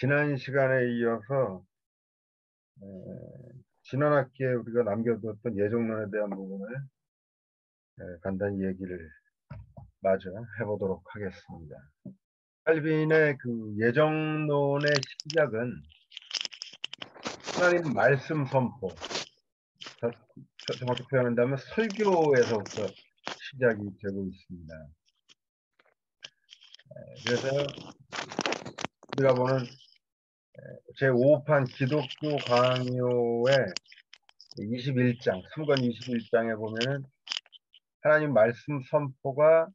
지난 시간에 이어서 에, 지난 학기에 우리가 남겨두었던 예정론에 대한 부분을 간단히 얘기를 마저 해보도록 하겠습니다. 칼빈의 그 예정론의 시작은 하나님 말씀 선포, 정확히 표현한다면 설교에서부터 시작이 되고 있습니다. 그래서 우리가 보는 제5판 기독교 강요의 21장, 3권 21장에 보면은 하나님 말씀 선포가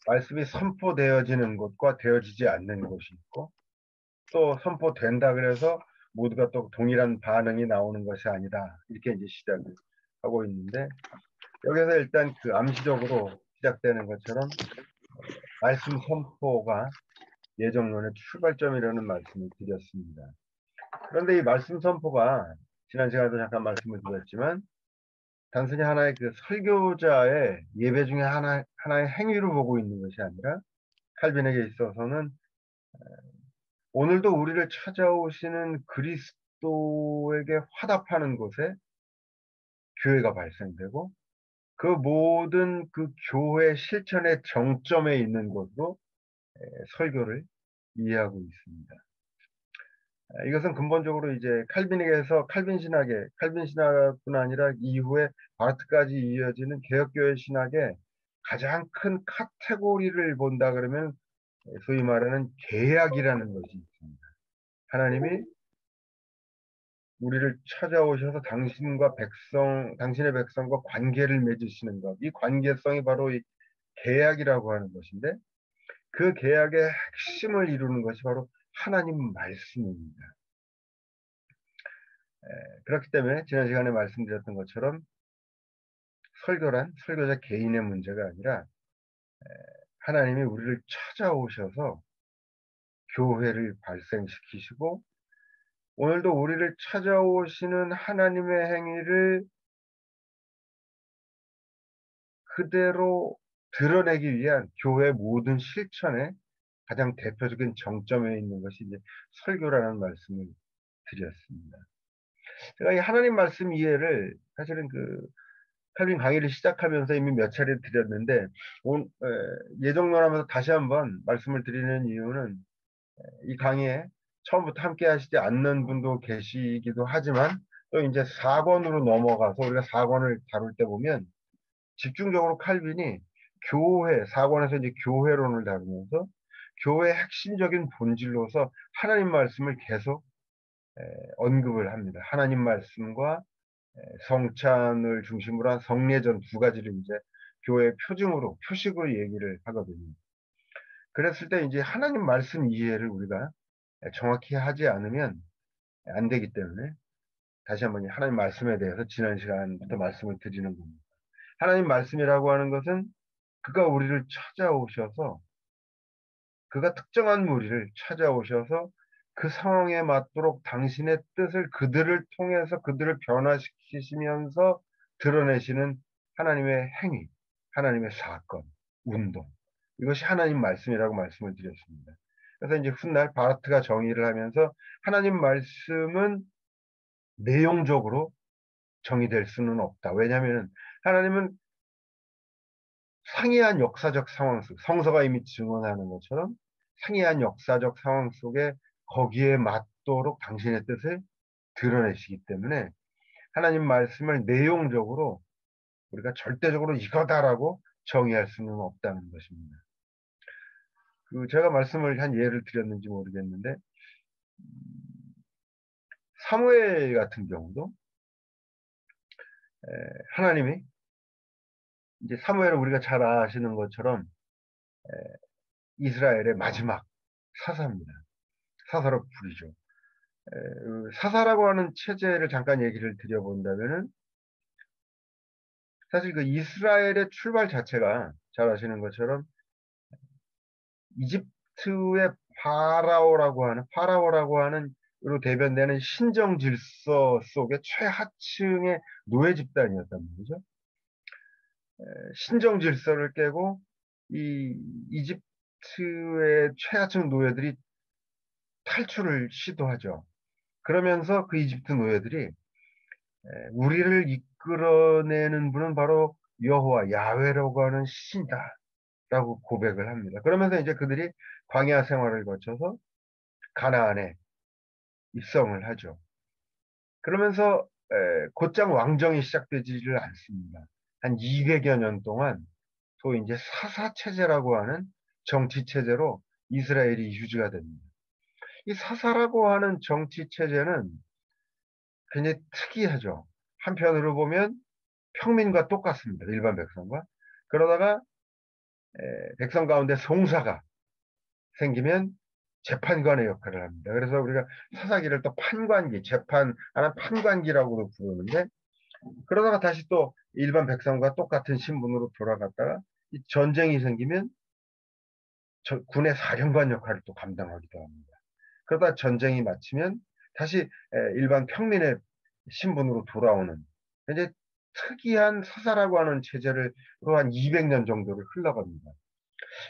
말씀이 선포되어지는 곳과 되어지지 않는 곳이 있고, 또 선포된다 그래서 모두가 또 동일한 반응이 나오는 것이 아니다, 이렇게 이제 시작을 하고 있는데, 여기서 일단 그 암시적으로 시작되는 것처럼 말씀 선포가 예정론의 출발점이라는 말씀을 드렸습니다. 그런데 이 말씀 선포가 지난 시간에도 잠깐 말씀을 드렸지만 단순히 하나의 그 설교자의 예배 중에 하나의 행위로 보고 있는 것이 아니라, 칼빈에게 있어서는 오늘도 우리를 찾아오시는 그리스도에게 화답하는 곳에 교회가 발생되고, 그 모든 그 교회 실천의 정점에 있는 곳으로 설교를 이해하고 있습니다. 이것은 근본적으로 이제 칼빈에게서 칼빈 신학뿐 아니라 이후에 바르트까지 이어지는 개혁교회 신학의 가장 큰 카테고리를 본다 그러면 소위 말하는 계약이라는 것이 있습니다. 하나님이 우리를 찾아오셔서 당신의 백성과 관계를 맺으시는 것. 이 관계성이 바로 이 계약이라고 하는 것인데, 그 계약의 핵심을 이루는 것이 바로 하나님 말씀입니다. 그렇기 때문에 지난 시간에 말씀드렸던 것처럼 설교란 설교자 개인의 문제가 아니라 하나님이 우리를 찾아오셔서 교회를 발생시키시고, 오늘도 우리를 찾아오시는 하나님의 행위를 그대로 드러내기 위한 교회 모든 실천의 가장 대표적인 정점에 있는 것이 이제 설교라는 말씀을 드렸습니다. 제가 이 하나님 말씀 이해를 사실은 그 칼빈 강의를 시작하면서 이미 몇 차례 드렸는데, 예정론하면서 다시 한번 말씀을 드리는 이유는 이 강의에 처음부터 함께 하시지 않는 분도 계시기도 하지만, 또 이제 4권으로 넘어가서 우리가 4권을 다룰 때 보면 집중적으로 칼빈이 4권에서 이제 교회론을 다루면서 교회의 핵심적인 본질로서 하나님 말씀을 계속 언급을 합니다. 하나님 말씀과 성찬을 중심으로 한 성례전 두 가지를 이제 교회의 표식으로 얘기를 하거든요. 그랬을 때 이제 하나님 말씀 이해를 우리가 정확히 하지 않으면 안 되기 때문에 다시 한번 하나님 말씀에 대해서 지난 시간부터 말씀을 드리는 겁니다. 하나님 말씀이라고 하는 것은 그가 우리를 찾아오셔서, 그가 특정한 무리를 찾아오셔서 그 상황에 맞도록 당신의 뜻을 그들을 통해서 그들을 변화시키시면서 드러내시는 하나님의 행위, 하나님의 사건, 운동. 이것이 하나님 말씀이라고 말씀을 드렸습니다. 그래서 이제 훗날 바르트가 정의를 하면서 하나님 말씀은 내용적으로 정의될 수는 없다. 왜냐하면 하나님은 상이한 역사적 상황 속, 성서가 이미 증언하는 것처럼 상이한 역사적 상황 속에 거기에 맞도록 당신의 뜻을 드러내시기 때문에 하나님 말씀을 내용적으로 우리가 절대적으로 이거다라고 정의할 수는 없다는 것입니다. 제가 말씀을 한 예를 드렸는지 모르겠는데, 사무엘 같은 경우도 하나님이 이제 사무엘은 우리가 잘 아시는 것처럼 이스라엘의 마지막 사사입니다. 사사로 부르죠. 사사라고 하는 체제를 잠깐 얘기를 드려본다면은, 사실 그 이스라엘의 출발 자체가 잘 아시는 것처럼 이집트의 파라오라고 하는 으로 대변되는 신정 질서 속의 최하층의 노예 집단이었단 말이죠. 신정 질서를 깨고 이 이집트의 최하층 노예들이 탈출을 시도하죠. 그러면서 그 이집트 노예들이 우리를 이끌어내는 분은 바로 여호와 야훼라고 하는 신이다라고 고백을 합니다. 그러면서 이제 그들이 광야 생활을 거쳐서 가나안에 입성을 하죠. 그러면서 곧장 왕정이 시작되지를 않습니다. 한 200여 년 동안 소위 이제 사사 체제라고 하는 정치 체제로 이스라엘이 유지가 됩니다. 이 사사라고 하는 정치 체제는 굉장히 특이하죠. 한편으로 보면 평민과 똑같습니다. 일반 백성과. 그러다가 백성 가운데 송사가 생기면 재판관의 역할을 합니다. 그래서 우리가 사사기를 또 판관기, 재판하는 판관기라고도 부르는데, 그러다가 다시 또 일반 백성과 똑같은 신분으로 돌아갔다가 이 전쟁이 생기면 군의 사령관 역할을 또 감당하기도 합니다. 그러다 전쟁이 마치면 다시 일반 평민의 신분으로 돌아오는 이제 특이한 사사라고 하는 체제를 한 200년 정도를 흘러갑니다.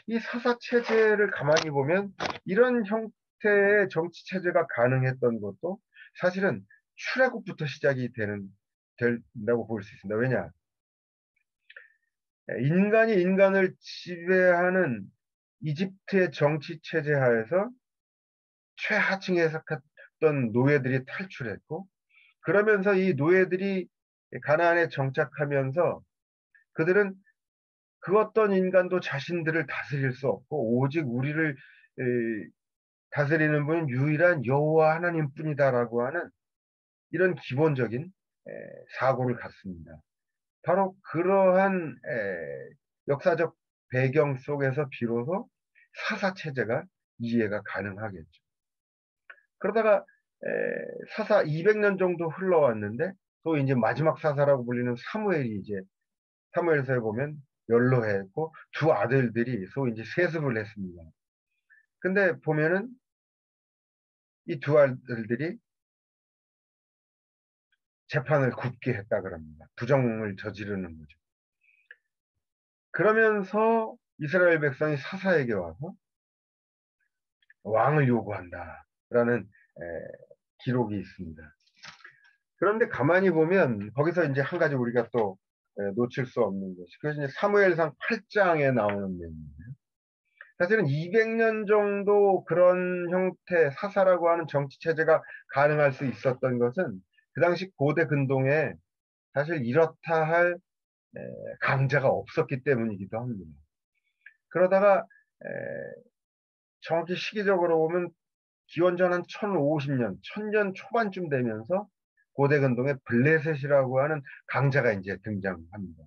이 사사 체제를 가만히 보면 이런 형태의 정치 체제가 가능했던 것도 사실은 출애굽부터 시작이 된다고 볼 수 있습니다. 왜냐? 인간이 인간을 지배하는 이집트의 정치 체제 하에서 최하층에 속했던 노예들이 탈출했고, 그러면서 이 노예들이 가나안에 정착하면서 그들은 그 어떤 인간도 자신들을 다스릴 수 없고 오직 우리를 다스리는 분은 유일한 여호와 하나님뿐이다라고 하는 이런 기본적인 사고를 갖습니다. 바로 그러한 역사적 배경 속에서 비로소 사사 체제가 이해가 가능하겠죠. 그러다가 사사 200년 정도 흘러왔는데 또 이제 마지막 사사라고 불리는 사무엘이 이제 사무엘서에 보면 연로했고 두 아들들이 소위 이제 세습을 했습니다. 근데 보면은 이 두 아들들이 재판을 굽게 했다 그럽니다. 부정을 저지르는 거죠. 그러면서 이스라엘 백성이 사사에게 와서 왕을 요구한다라는 기록이 있습니다. 그런데 가만히 보면 거기서 이제 한 가지 우리가 또 놓칠 수 없는 것이 그것이 이제 사무엘상 8장에 나오는 내용입니다. 사실은 200년 정도 그런 형태 사사라고 하는 정치 체제가 가능할 수 있었던 것은 그 당시 고대 근동에 사실 이렇다 할 강자가 없었기 때문이기도 합니다. 그러다가 정확히 시기적으로 보면 기원전 한 1050년, 1000년 초반쯤 되면서 고대 근동에 블레셋이라고 하는 강자가 이제 등장합니다.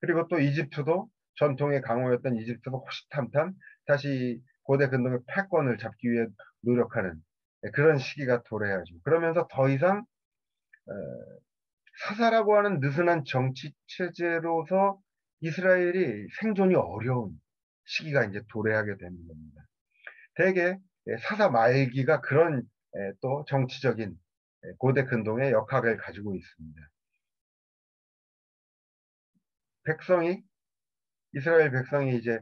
그리고 또 이집트도 전통의 강호였던 이집트도 호시탐탐 다시 고대 근동의 패권을 잡기 위해 노력하는 그런 시기가 도래하죠. 그러면서 더 이상 어, 사사라고 하는 느슨한 정치 체제로서 이스라엘이 생존이 어려운 시기가 이제 도래하게 되는 겁니다. 대개 사사 말기가 그런 또 정치적인 고대 근동의 역학을 가지고 있습니다. 백성이 이스라엘 백성이 이제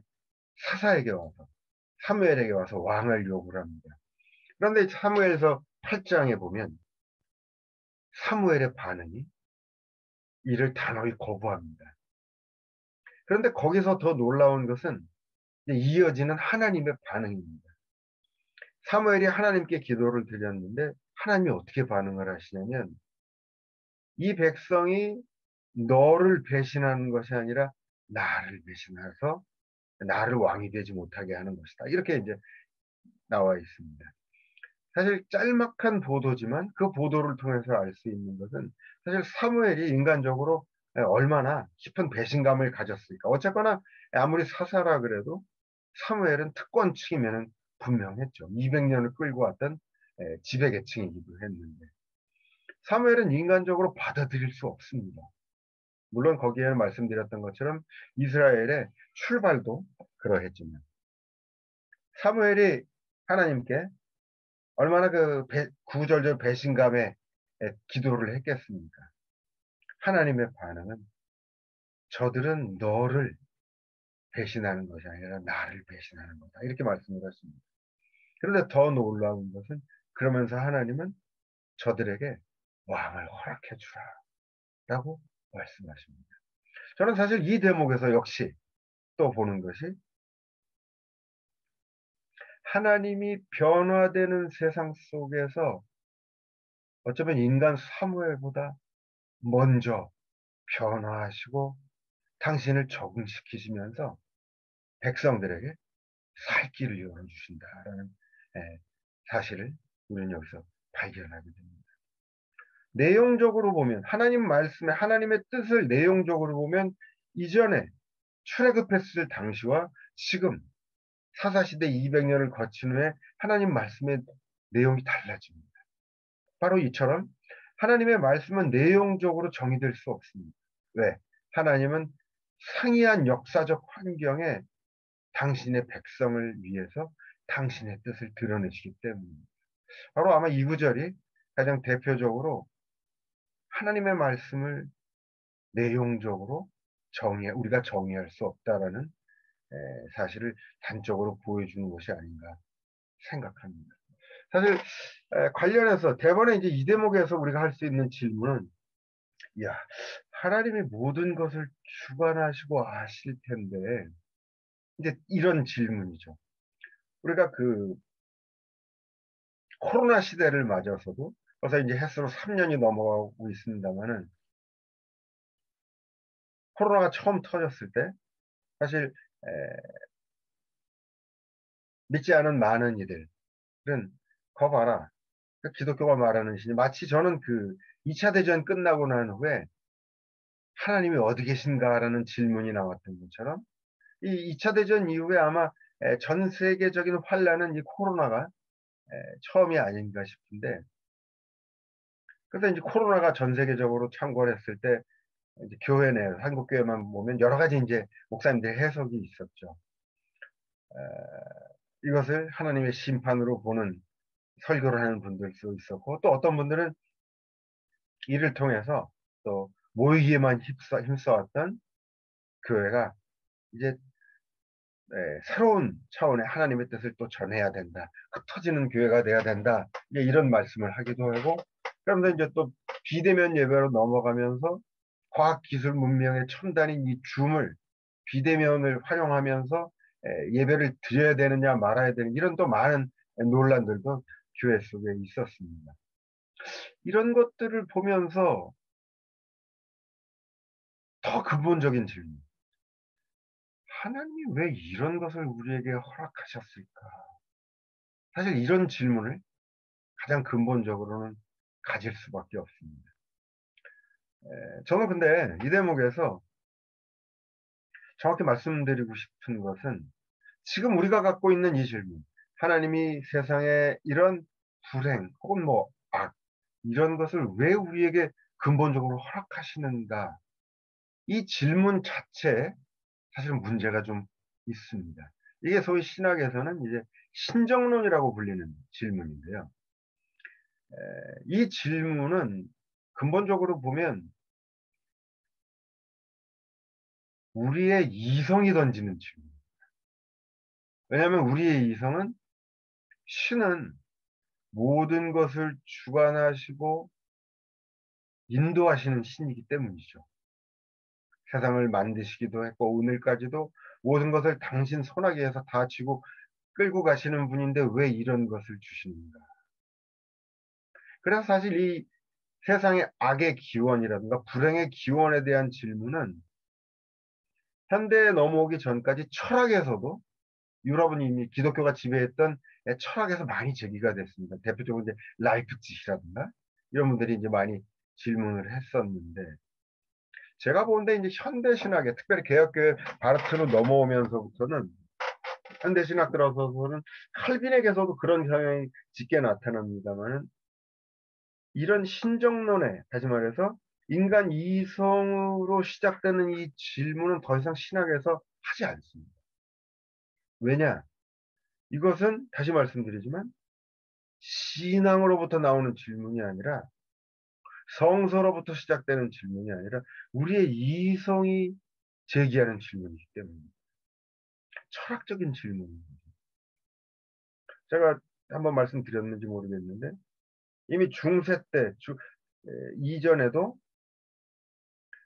사사에게 와서 사무엘에게 와서 왕을 요구를 합니다. 그런데 사무엘서 8장에 보면 사무엘의 반응이 이를 단호히 거부합니다. 그런데 거기서 더 놀라운 것은 이어지는 하나님의 반응입니다. 사무엘이 하나님께 기도를 드렸는데 하나님이 어떻게 반응을 하시냐면 이 백성이 너를 배신하는 것이 아니라 나를 배신해서 나를 왕이 되지 못하게 하는 것이다. 이렇게 이제 나와 있습니다. 사실 짤막한 보도지만 그 보도를 통해서 알 수 있는 것은 사실 사무엘이 인간적으로 얼마나 깊은 배신감을 가졌을까. 어쨌거나 아무리 사사라 그래도 사무엘은 특권층이면 분명했죠. 200년을 끌고 왔던 지배계층이기도 했는데 사무엘은 인간적으로 받아들일 수 없습니다. 물론 거기에는 말씀드렸던 것처럼 이스라엘의 출발도 그러했지만 사무엘이 하나님께 얼마나 구구절절 배신감에 기도를 했겠습니까? 하나님의 반응은 저들은 너를 배신하는 것이 아니라 나를 배신하는 거다. 이렇게 말씀을 하십니다. 그런데 더 놀라운 것은 그러면서 하나님은 저들에게 왕을 허락해 주라라고 말씀하십니다. 저는 사실 이 대목에서 역시 또 보는 것이 하나님이 변화되는 세상 속에서 어쩌면 인간 사무엘보다 먼저 변화하시고 당신을 적응시키시면서 백성들에게 살 길을 열어주신다라는 예, 사실을 우리는 여기서 발견하게 됩니다. 내용적으로 보면 하나님 말씀에 하나님의 뜻을 내용적으로 보면 이전에 출애굽했을 당시와 지금 사사시대 200년을 거친 후에 하나님 말씀의 내용이 달라집니다. 바로 이처럼 하나님의 말씀은 내용적으로 정의될 수 없습니다. 왜? 하나님은 상이한 역사적 환경에 당신의 백성을 위해서 당신의 뜻을 드러내시기 때문입니다. 바로 아마 이 구절이 가장 대표적으로 하나님의 말씀을 내용적으로 우리가 정의할 수 없다라는 사실을 단적으로 보여주는 것이 아닌가 생각합니다. 사실 관련해서 대번에 이제 이 대목에서 우리가 할 수 있는 질문은 야, 하나님이 모든 것을 주관하시고 아실 텐데 이제 이런 질문이죠. 우리가 그 코로나 시대를 맞아서도 벌써 이제 햇수로 3년이 넘어가고 있습니다만은 코로나가 처음 터졌을 때 사실 믿지 않은 많은 이들은 거 봐라. 그 기독교가 말하는 신이 마치 저는 그 2차 대전 끝나고 난 후에 하나님이 어디 계신가라는 질문이 나왔던 것처럼 이 2차 대전 이후에 아마 전 세계적인 환란은 이 코로나가 처음이 아닌가 싶은데 그래서 이제 코로나가 전 세계적으로 창궐했을 때 이제 교회 내 한국 교회만 보면 여러 가지 이제 목사님들의 해석이 있었죠. 이것을 하나님의 심판으로 보는 설교를 하는 분들도 있었고 또 어떤 분들은 이를 통해서 또 모이기에만 힘써왔던 교회가 이제 새로운 차원의 하나님의 뜻을 또 전해야 된다. 흩어지는 교회가 돼야 된다. 이런 말씀을 하기도 하고 그러면서 이제 또 비대면 예배로 넘어가면서 과학기술 문명의 첨단인 이 줌을 비대면을 활용하면서 예배를 드려야 되느냐 말아야 되는 이런 또 많은 논란들도 교회 속에 있었습니다. 이런 것들을 보면서 더 근본적인 질문. 하나님이 왜 이런 것을 우리에게 허락하셨을까? 사실 이런 질문을 가장 근본적으로는 가질 수밖에 없습니다. 저는 근데 이 대목에서 정확히 말씀드리고 싶은 것은 지금 우리가 갖고 있는 이 질문, 하나님이 세상에 이런 불행 혹은 뭐 악, 이런 것을 왜 우리에게 근본적으로 허락하시는가? 이 질문 자체에 사실은 문제가 좀 있습니다. 이게 소위 신학에서는 이제 신정론이라고 불리는 질문인데요. 이 질문은 근본적으로 보면 우리의 이성이 던지는 질문. 왜냐하면 우리의 이성은 신은 모든 것을 주관하시고 인도하시는 신이기 때문이죠. 세상을 만드시기도 했고 오늘까지도 모든 것을 당신 손아귀에서 다 쥐고 끌고 가시는 분인데 왜 이런 것을 주시는가. 그래서 사실 이 세상의 악의 기원이라든가 불행의 기원에 대한 질문은 현대에 넘어오기 전까지 철학에서도 유럽은 이미 기독교가 지배했던 철학에서 많이 제기가 됐습니다. 대표적으로 이제 라이프치히라든가 이런 분들이 이제 많이 질문을 했었는데 제가 보는데 이제 현대 신학에 특별히 개혁교회 바르트로 넘어오면서부터는 현대 신학 들어서서는 칼빈에게서도 그런 경향이 짙게 나타납니다만 이런 신정론에 다시 말해서 인간 이성으로 시작되는 이 질문은 더 이상 신학에서 하지 않습니다. 왜냐? 이것은 다시 말씀드리지만 신앙으로부터 나오는 질문이 아니라 성서로부터 시작되는 질문이 아니라 우리의 이성이 제기하는 질문이기 때문입니다. 철학적인 질문입니다. 제가 한번 말씀드렸는지 모르겠는데 이미 중세 때 이전에도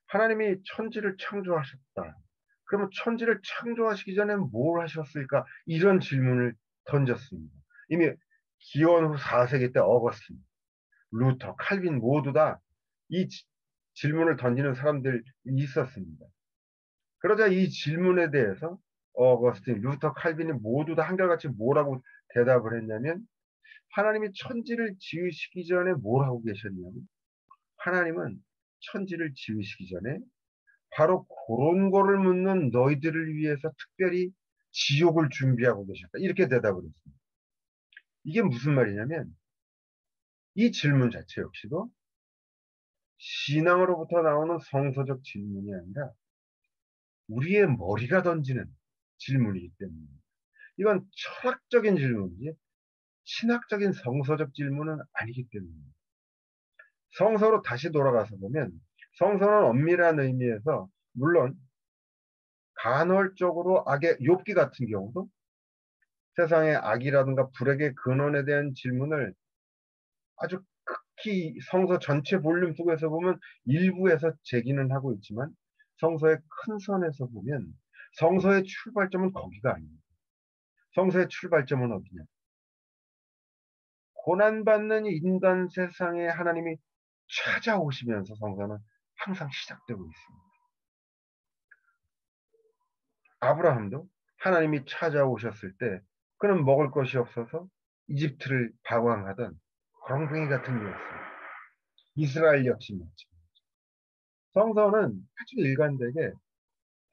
하나님이 천지를 창조하셨다. 그러면 천지를 창조하시기 전에 뭘 하셨을까? 이런 질문을 던졌습니다. 이미 기원 후 4세기 때 어거스틴, 루터, 칼빈 모두 다 이 질문을 던지는 사람들이 있었습니다. 그러자 이 질문에 대해서 어거스틴, 루터, 칼빈이 모두 다 한결같이 뭐라고 대답을 했냐면 하나님이 천지를 지으시기 전에 뭘 하고 계셨냐면 하나님은 천지를 지으시기 전에 바로 그런 거를 묻는 너희들을 위해서 특별히 지옥을 준비하고 계셨다. 이렇게 대답을 했습니다. 이게 무슨 말이냐면 이 질문 자체 역시도 신앙으로부터 나오는 성서적 질문이 아니라 우리의 머리가 던지는 질문이기 때문에 이건 철학적인 질문이지 신학적인 성서적 질문은 아니기 때문입니다. 성서로 다시 돌아가서 보면 성서는 엄밀한 의미에서 물론 간헐적으로 악의 욥기 같은 경우도 세상의 악이라든가 불행의 근원에 대한 질문을 아주 극히 성서 전체 볼륨 속에서 보면 일부에서 제기는 하고 있지만 성서의 큰 선에서 보면 성서의 출발점은 거기가 아닙니다. 성서의 출발점은 어디냐? 고난받는 인간 세상에 하나님이 찾아오시면서 성서는 항상 시작되고 있습니다. 아브라함도 하나님이 찾아오셨을 때 그는 먹을 것이 없어서 이집트를 방황하던 거렁뱅이 같은 이였습니다. 이스라엘 역시 마찬가지. 성서는 아주 일관되게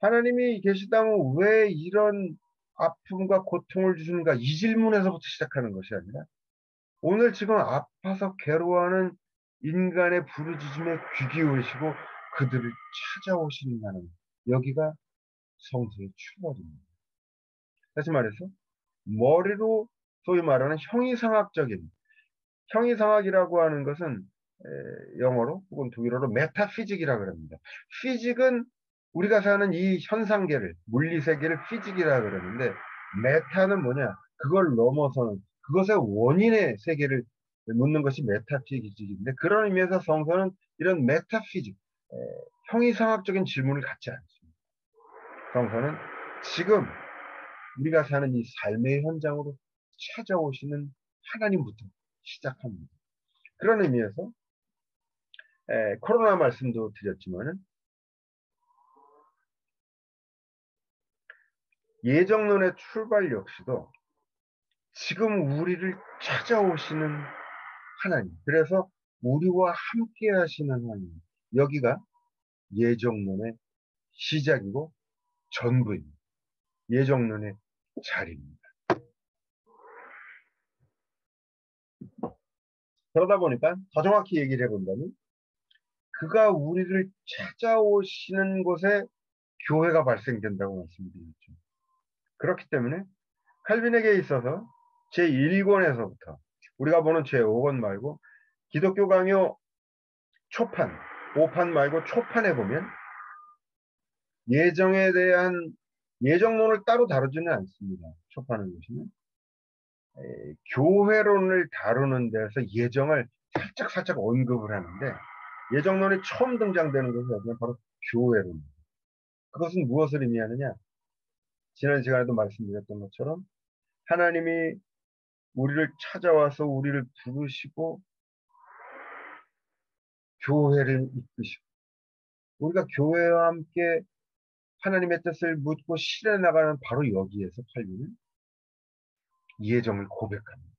하나님이 계시다면 왜 이런 아픔과 고통을 주시는가 이 질문에서부터 시작하는 것이 아니라 오늘 지금 아파서 괴로워하는 인간의 부르짖음에 귀 기울이시고 그들을 찾아오시는 여기가 성서의 출발입니다. 다시 말해서 머리로 소위 말하는 형이상학이라고 하는 것은 영어로 혹은 독일어로 메타피직이라고 합니다. 피직은 우리가 사는 이 현상계를 물리세계를 피직이라고 그러는데 메타는 뭐냐? 그걸 넘어서는 그것의 원인의 세계를 묻는 것이 메타피직인데 그런 의미에서 성서는 이런 메타피직 형이상학적인 질문을 갖지 않습니다. 성서는 지금 우리가 사는 이 삶의 현장으로 찾아오시는 하나님부터 시작합니다. 그런 의미에서 코로나 말씀도 드렸지만은 예정론의 출발 역시도 지금 우리를 찾아오시는 하나님. 그래서 우리와 함께 하시는 하나님. 여기가 예정론의 시작이고 전부입니다. 예정론의 자리입니다. 그러다 보니까 더 정확히 얘기를 해본다면 그가 우리를 찾아오시는 곳에 교회가 발생된다고 말씀드렸죠. 그렇기 때문에 칼빈에게 있어서 제1권에서부터 우리가 보는 제5권 말고 기독교 강요 초판, 5판 말고 초판에 보면 예정에 대한 예정론을 따로 다루지는 않습니다. 초판을 보시면 교회론을 다루는 데서 예정을 살짝 언급을 하는데 예정론이 처음 등장되는 것이 바로 교회론입니다. 그것은 무엇을 의미하느냐? 지난 시간에도 말씀드렸던 것처럼 하나님이 우리를 찾아와서 우리를 부르시고 교회를 이끄시고 우리가 교회와 함께 하나님의 뜻을 묻고 실현나가는 바로 여기에서 칼빈은 예정을 고백합니다.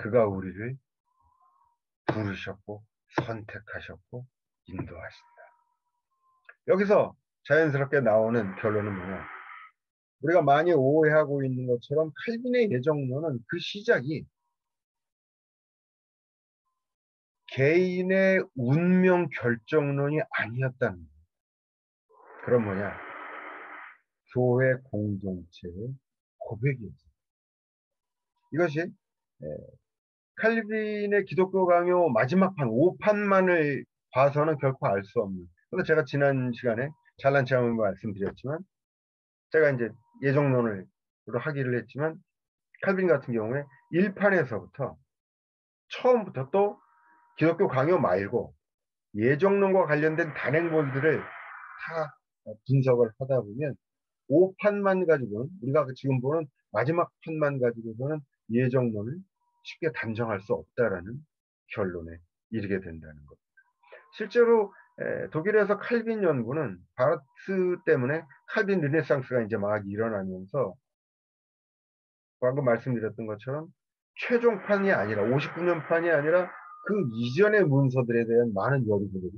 그가 우리를 부르셨고 선택하셨고 인도하신다. 여기서 자연스럽게 나오는 결론은 뭐냐? 우리가 많이 오해하고 있는 것처럼 칼빈의 예정론은 그 시작이 개인의 운명 결정론이 아니었다는 거예요. 그럼 뭐냐? 교회 공동체의 고백이었어요. 이것이 칼빈의 기독교 강요 마지막 판, 5판만을 봐서는 결코 알 수 없는. 그래서 제가 지난 시간에 잘난 체 한번 말씀드렸지만 제가 이제 예정론을 하기를 했지만 칼빈 같은 경우에 일판에서부터 처음부터 또 기독교 강요 말고 예정론과 관련된 단행본들을 다 분석을 하다 보면 5판만 가지고는 우리가 지금 보는 마지막 판만 가지고서는 예정론을 쉽게 단정할 수 없다라는 결론에 이르게 된다는 것. 실제로 독일에서 칼빈 연구는 바르트 때문에 칼빈 르네상스가 이제 막 일어나면서 방금 말씀드렸던 것처럼 최종판이 아니라 59년판이 아니라 그 이전의 문서들에 대한 많은 연구들이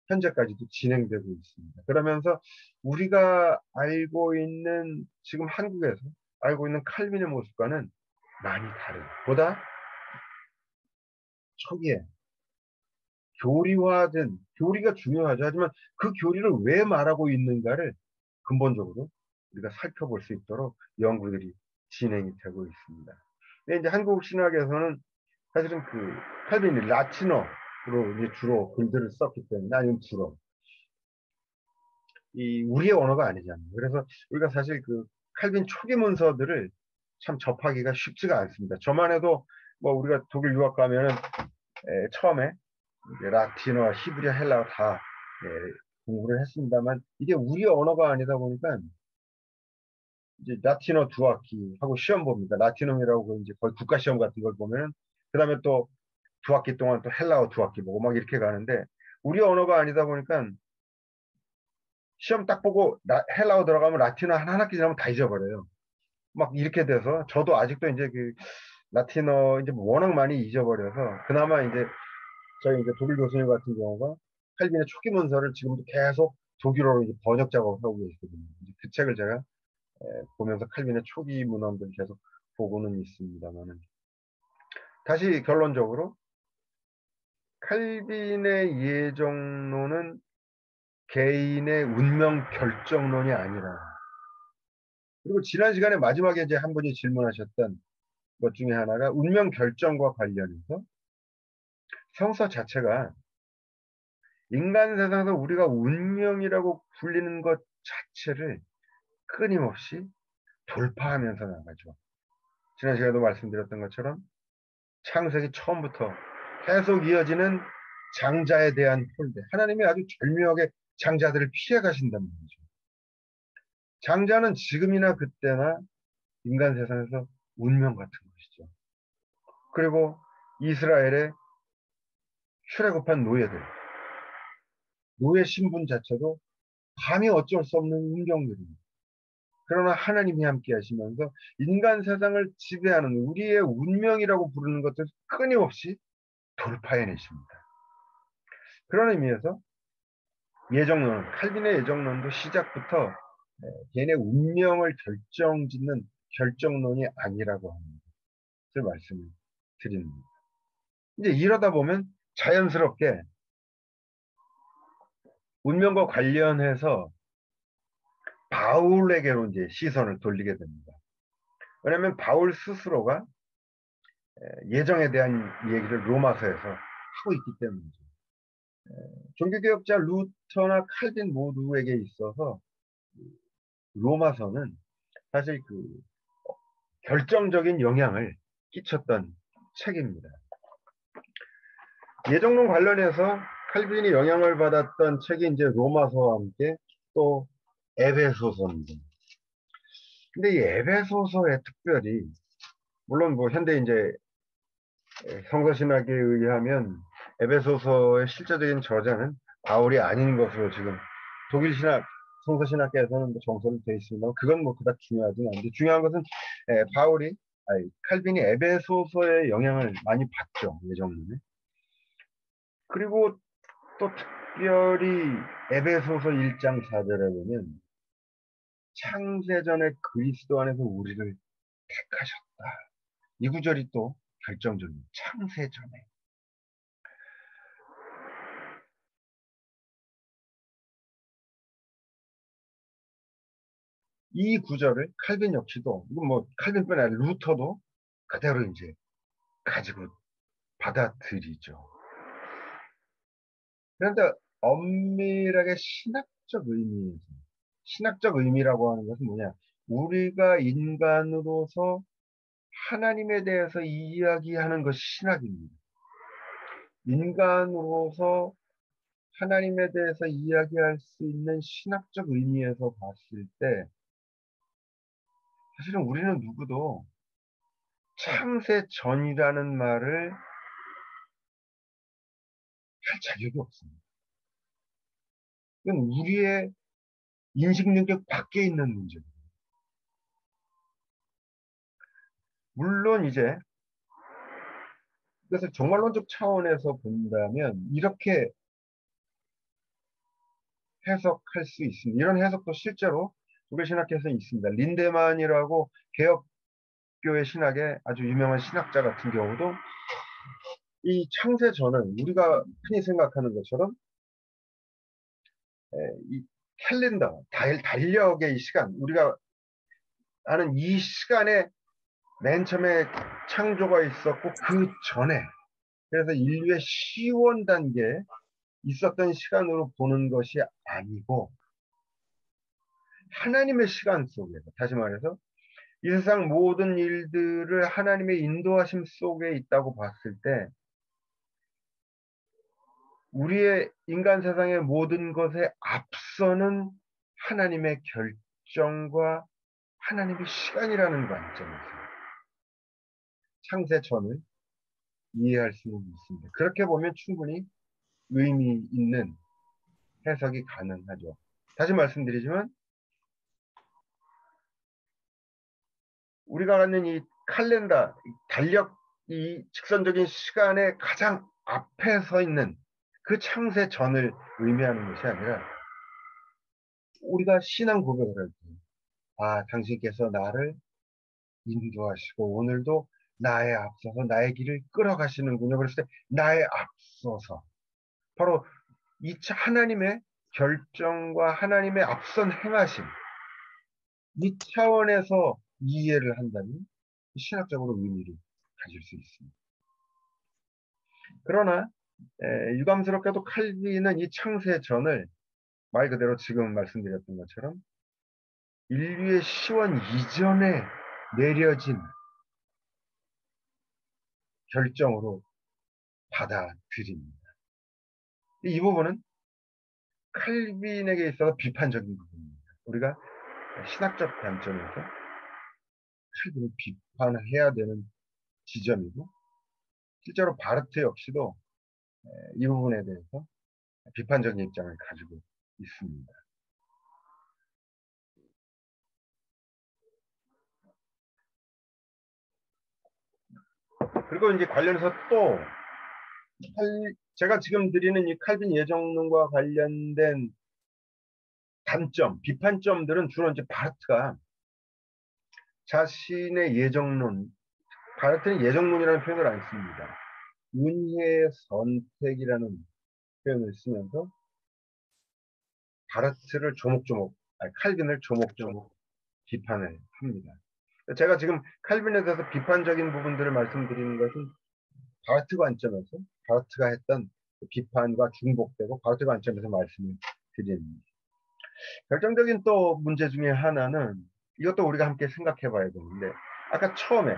현재까지도 진행되고 있습니다. 그러면서 우리가 알고 있는 지금 한국에서 알고 있는 칼빈의 모습과는 많이 다른 보다 초기에 교리화된 교리가 중요하죠. 하지만 그 교리를 왜 말하고 있는가를 근본적으로 우리가 살펴볼 수 있도록 연구들이 진행이 되고 있습니다. 근데 이제 한국 신학에서는 사실은 그 칼빈이 라틴어로 이제 주로 글들을 썼기 때문에 아니면 주로 이 우리의 언어가 아니잖아요. 그래서 우리가 사실 그 칼빈 초기 문서들을 참 접하기가 쉽지가 않습니다. 저만 해도 뭐 우리가 독일 유학 가면은 처음에 라틴어, 히브리어, 헬라어 다 공부를 했습니다만 이게 우리 언어가 아니다 보니까 이제 라틴어 두 학기 하고 시험 봅니다. 라틴어라고 이제 거의 국가 시험 같은 걸 보면 그 다음에 또 두 학기 동안 또 헬라어 두 학기 보고 막 이렇게 가는데 우리 언어가 아니다 보니까 시험 딱 보고 헬라어 들어가면 라틴어 한 학기 지나면 다 잊어버려요. 막 이렇게 돼서 저도 아직도 이제 그 라틴어 이제 워낙 많이 잊어버려서 그나마 이제 저희 이제 독일 교수님 같은 경우가 칼빈의 초기 문서를 지금도 계속 독일어로 이제 번역 작업을 하고 계시거든요. 이제 그 책을 제가 보면서 칼빈의 초기 문헌들 계속 보고는 있습니다만은 다시 결론적으로 칼빈의 예정론은 개인의 운명 결정론이 아니라 그리고 지난 시간에 마지막에 이제 한 분이 질문하셨던 것 중에 하나가 운명 결정과 관련해서 성서 자체가 인간 세상에서 우리가 운명이라고 불리는 것 자체를 끊임없이 돌파하면서 나가죠. 지난 시간에도 말씀드렸던 것처럼 창세기 처음부터 계속 이어지는 장자에 대한 홀대. 하나님이 아주 절묘하게 장자들을 피해 가신단 말이죠. 장자는 지금이나 그때나 인간 세상에서 운명 같은 것이죠. 그리고 이스라엘의 출애굽한 노예들, 노예 신분 자체도 감히 어쩔 수 없는 운명들입니다. 그러나 하나님이 함께 하시면서 인간 세상을 지배하는 우리의 운명이라고 부르는 것을 끊임없이 돌파해내십니다. 그런 의미에서 예정론, 칼빈의 예정론도 시작부터 개인의 운명을 결정짓는 결정론이 아니라고 하는 것을 말씀을 드립니다. 이제 이러다 보면 자연스럽게 운명과 관련해서 바울에게로 이제 시선을 돌리게 됩니다. 왜냐하면 바울 스스로가 예정에 대한 얘기를 로마서에서 하고 있기 때문이죠. 종교개혁자 루터나 칼빈 모두에게 있어서 로마서는 사실 그 결정적인 영향을 끼쳤던 책입니다. 예정론 관련해서 칼빈이 영향을 받았던 책이 이제 로마서와 함께 또 에베소서입니다. 근데 이 에베소서에 특별히 물론 뭐 현대 이제 성서신학에 의하면 에베소서의 실제적인 저자는 바울이 아닌 것으로 지금 독일 신학 성서신학계에서는 뭐 정설이 되어 있습니다. 그건 뭐 그닥 중요하진 않은데 중요한 것은 바울이 칼빈이 에베소서의 영향을 많이 받죠. 예정론에. 그리고 또 특별히 에베소서 1장 4절에 보면 창세전에 그리스도 안에서 우리를 택하셨다. 이 구절이 또 결정적입니다. 창세전에. 이 구절을 칼빈 역시도, 이건 뭐 칼빈뿐 아니라 루터도 그대로 이제 가지고 받아들이죠. 그런데 엄밀하게 신학적 의미라고 하는 것은 뭐냐? 우리가 인간으로서 하나님에 대해서 이야기하는 것이 신학입니다. 인간으로서 하나님에 대해서 이야기할 수 있는 신학적 의미에서 봤을 때 사실은 우리는 누구도 창세 전이라는 말을 할 자격이 없습니다. 이건 우리의 인식 능력 밖에 있는 문제입니다. 물론 이제 그래서 종말론적 차원에서 본다면 이렇게 해석할 수 있습니다. 이런 해석도 실제로 독일 신학에서 있습니다. 린데만이라고 개혁교회 신학의 아주 유명한 신학자 같은 경우도 이 창세전은 우리가 흔히 생각하는 것처럼 이 캘린더, 달력의 이 시간, 우리가 아는 이 시간에 맨 처음에 창조가 있었고 그 전에 그래서 인류의 시원 단계에 있었던 시간으로 보는 것이 아니고 하나님의 시간 속에서 다시 말해서 이 세상 모든 일들을 하나님의 인도하심 속에 있다고 봤을 때 우리의 인간 세상의 모든 것에 앞서는 하나님의 결정과 하나님의 시간이라는 관점에서 창세 전을 이해할 수는 있습니다. 그렇게 보면 충분히 의미 있는 해석이 가능하죠. 다시 말씀드리지만 우리가 갖는 이 칼렌더, 달력, 이 직선적인 시간의 가장 앞에 서 있는 그 창세 전을 의미하는 것이 아니라 우리가 신앙 고백을 할 때, 아, 당신께서 나를 인도하시고 오늘도 나의 앞서서 나의 길을 끌어가시는군요. 그랬을 때 나의 앞서서 바로 이 하나님의 결정과 하나님의 앞선 행하심 이 차원에서 이해를 한다면 신학적으로 의미를 가질 수 있습니다. 그러나 유감스럽게도 칼빈은 이 창세전을 말 그대로 지금 말씀드렸던 것처럼 인류의 시원 이전에 내려진 결정으로 받아들입니다. 이 부분은 칼빈에게 있어서 비판적인 부분입니다. 우리가 신학적 관점에서 칼빈을 비판해야 되는 지점이고 실제로 바르트 역시도 이 부분에 대해서 비판적인 입장을 가지고 있습니다. 그리고 이제 관련해서 또 제가 지금 드리는 이 칼빈 예정론과 관련된 단점, 비판점들은 주로 이제 바르트가 자신의 예정론, 바르트는 예정론이라는 표현을 안 씁니다. 은혜의 선택이라는 표현을 쓰면서 바르트를 조목조목, 아니, 칼빈을 조목조목 비판을 합니다. 제가 지금 칼빈에 대해서 비판적인 부분들을 말씀드리는 것은 바르트 관점에서 바르트가 했던 비판과 중복되고 바르트 관점에서 말씀을 드립니다. 결정적인 또 문제 중에 하나는 이것도 우리가 함께 생각해 봐야 되는데 아까 처음에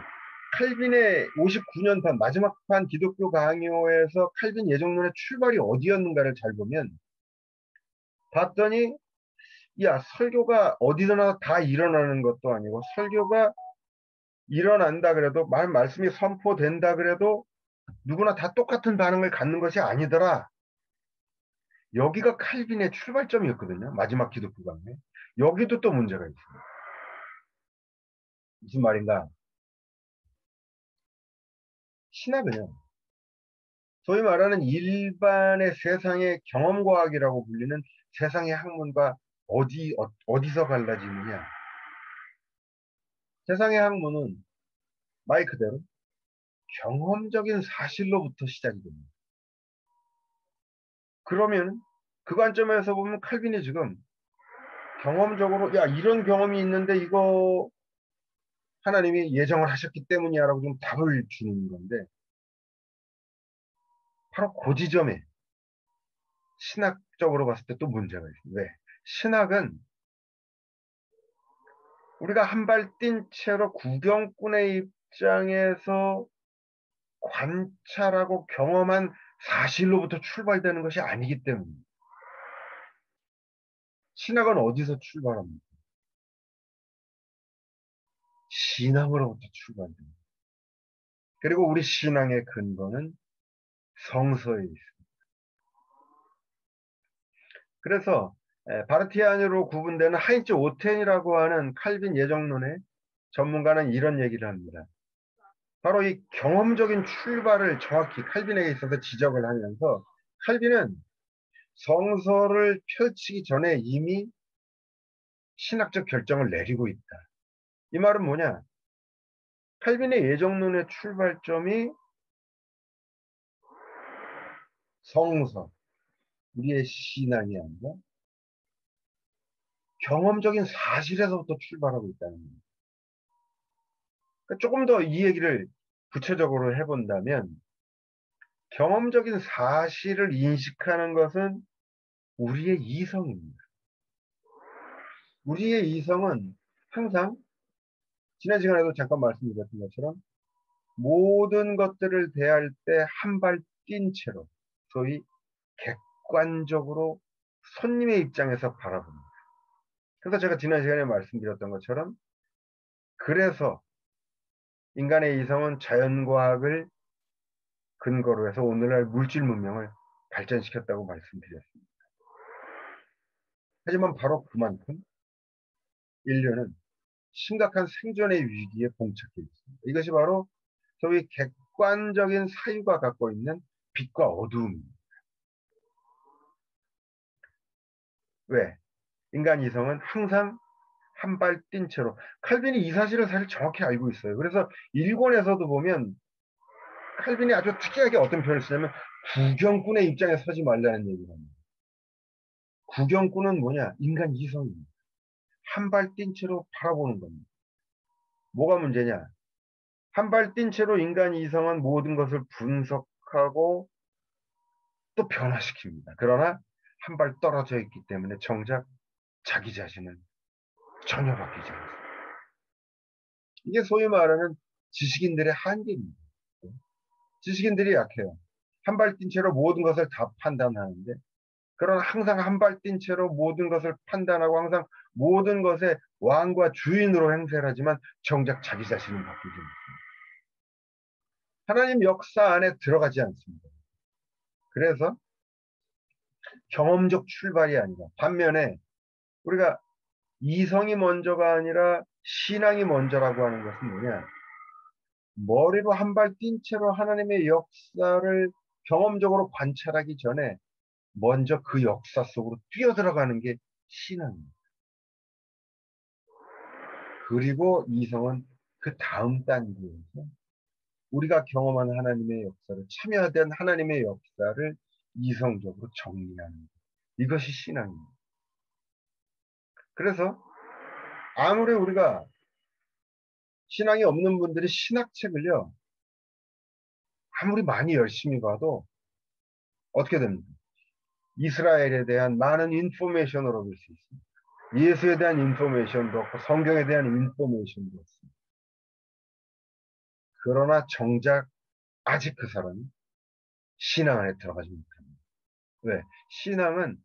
칼빈의 59년 판 마지막 판 기독교 강요에서 칼빈 예정론의 출발이 어디였는가를 잘 보면 봤더니 야 설교가 어디서나 다 일어나는 것도 아니고 설교가 일어난다 그래도 말씀이 선포된다 그래도 누구나 다 똑같은 반응을 갖는 것이 아니더라. 여기가 칼빈의 출발점이었거든요. 마지막 기독교 강요. 여기도 또 문제가 있습니다. 무슨 말인가? 신학은요. 소위 말하는 일반의 세상의 경험과학이라고 불리는 세상의 학문과 어디서 갈라지느냐. 세상의 학문은 말 그대로 경험적인 사실로부터 시작이 됩니다. 그러면 그 관점에서 보면 칼빈이 지금 경험적으로 야 이런 경험이 있는데 이거 하나님이 예정을 하셨기 때문이야라고 좀 답을 주는 건데 바로 그 지점에 신학적으로 봤을 때 또 문제가 있습니다. 왜? 신학은 우리가 한 발 뛴 채로 구경꾼의 입장에서 관찰하고 경험한 사실로부터 출발되는 것이 아니기 때문에 신학은 어디서 출발합니까? 신앙으로부터 출발됩니다. 그리고 우리 신앙의 근거는 성서에 있습니다. 그래서 바르티아니로 구분되는 하인츠 오텐이라고 하는 칼빈 예정론의 전문가는 이런 얘기를 합니다. 바로 이 경험적인 출발을 정확히 칼빈에게 있어서 지적을 하면서 칼빈은 성서를 펼치기 전에 이미 신학적 결정을 내리고 있다. 이 말은 뭐냐? 칼빈의 예정론의 출발점이 성서, 우리의 신앙이 아니라 경험적인 사실에서부터 출발하고 있다는 겁니다. 그러니까 조금 더 이 얘기를 구체적으로 해본다면 경험적인 사실을 인식하는 것은 우리의 이성입니다. 우리의 이성은 항상 지난 시간에도 잠깐 말씀드렸던 것처럼 모든 것들을 대할 때 한 발 뛴 채로 소위 객관적으로 손님의 입장에서 바라봅니다. 그래서 제가 지난 시간에 말씀드렸던 것처럼 그래서 인간의 이성은 자연과학을 근거로 해서 오늘날 물질 문명을 발전시켰다고 말씀드렸습니다. 하지만 바로 그만큼 인류는 심각한 생존의 위기에 봉착해 있습니다. 이것이 바로 소위 객관적인 사유가 갖고 있는 빛과 어두움입니다. 왜? 인간 이성은 항상 한 발 뛴 채로 칼빈이 이 사실을 사실 정확히 알고 있어요. 그래서 일본에서도 보면 칼빈이 아주 특이하게 어떤 표현을 쓰냐면 구경꾼의 입장에 서지 말라는 얘기를 합니다. 구경꾼은 뭐냐? 인간 이성입니다. 한 발 뛴 채로 바라보는 겁니다. 뭐가 문제냐? 한 발 뛴 채로 인간 이성은 모든 것을 분석하고 또 변화시킵니다. 그러나 한 발 떨어져 있기 때문에 정작 자기 자신은 전혀 바뀌지 않습니다. 이게 소위 말하는 지식인들의 한계입니다. 지식인들이 약해요. 한 발 뛴 채로 모든 것을 다 판단하는데 그러나 항상 한 발 뛴 채로 모든 것을 판단하고 항상 모든 것의 왕과 주인으로 행세를 하지만 정작 자기 자신은 바뀌지 않습니다. 하나님 역사 안에 들어가지 않습니다. 그래서 경험적 출발이 아니라 반면에 우리가 이성이 먼저가 아니라 신앙이 먼저라고 하는 것은 뭐냐? 머리로 한 발 뛴 채로 하나님의 역사를 경험적으로 관찰하기 전에 먼저 그 역사 속으로 뛰어들어가는 게 신앙입니다. 그리고 이성은 그 다음 단계에서 우리가 경험하는 하나님의 역사를 참여된 하나님의 역사를 이성적으로 정리하는 것. 이것이 신앙입니다. 그래서 아무리 우리가 신앙이 없는 분들이 신학책을요, 아무리 많이 열심히 봐도 어떻게 됩니까? 이스라엘에 대한 많은 인포메이션을 얻을 수 있습니다. 예수에 대한 인포메이션도 없고 성경에 대한 인포메이션도 없습니다. 그러나 정작 아직 그 사람이 신앙 안에 들어가지 못합니다. 왜? 신앙은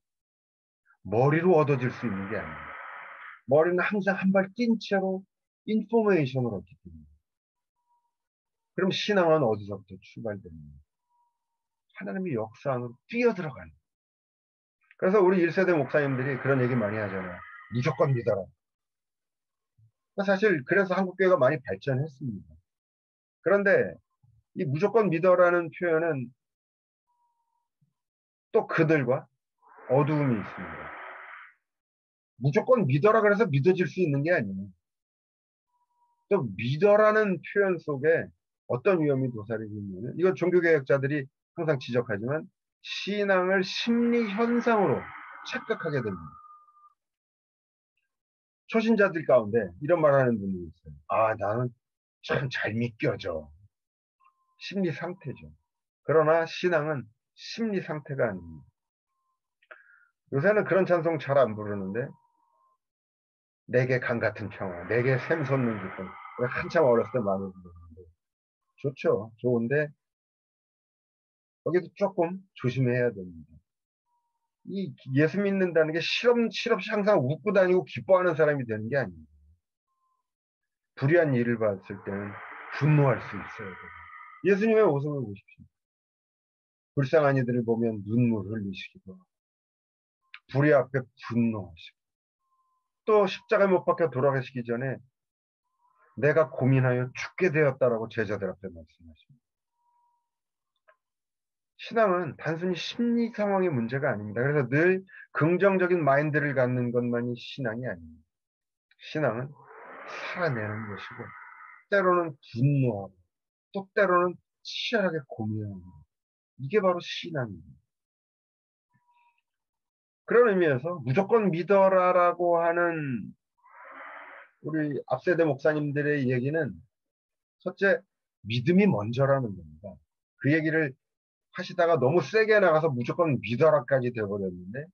머리로 얻어질 수 있는 게 아닙니다. 머리는 항상 한 발 뛴 채로 인포메이션을 얻기 때문에. 그럼 신앙은 어디서부터 출발됩니까? 하나님의 역사 안으로 뛰어들어가는. 그래서 우리 1세대 목사님들이 그런 얘기 많이 하잖아요. 무조건 믿어라. 사실 그래서 한국교회가 많이 발전했습니다. 그런데 이 무조건 믿어라는 표현은 또 그들과 어두움이 있습니다. 무조건 믿어라 그래서 믿어질 수 있는 게 아니에요. 또 믿어라는 표현 속에 어떤 위험이 도사리고 있냐면 이건 종교개혁자들이 항상 지적하지만 신앙을 심리 현상으로 착각하게 됩니다. 초신자들 가운데 이런 말하는 분들이 있어요. 아, 나는 참 잘 믿겨져. 심리 상태죠. 그러나 신앙은 심리 상태가 아닙니다. 요새는 그런 찬송 잘 안 부르는데 내게 강 같은 평화, 내게 샘솟는 기쁨. 한참 어렸을 때 많이 불렀는데 좋죠. 좋은데 여기도 조금 조심해야 됩니다. 이 예수 믿는다는 게 실없이 항상 웃고 다니고 기뻐하는 사람이 되는 게 아닙니다. 불의한 일을 봤을 때는 분노할 수 있어야 돼요. 예수님의 모습을 보십시오. 불쌍한 이들을 보면 눈물 흘리시기도 하고 불의 앞에 분노하시고 또 십자가에 못 박혀 돌아가시기 전에 내가 고민하여 죽게 되었다라고 제자들 앞에 말씀하십니다. 신앙은 단순히 심리 상황의 문제가 아닙니다. 그래서 늘 긍정적인 마인드를 갖는 것만이 신앙이 아닙니다. 신앙은 살아내는 것이고 때로는 분노하고 또 때로는 치열하게 고민하는 것. 이게 바로 신앙입니다. 그런 의미에서 무조건 믿어라라고 하는 우리 앞세대 목사님들의 얘기는 첫째, 믿음이 먼저라는 겁니다. 그 얘기를 하시다가 너무 세게 나가서 무조건 믿어라까지 되어버렸는데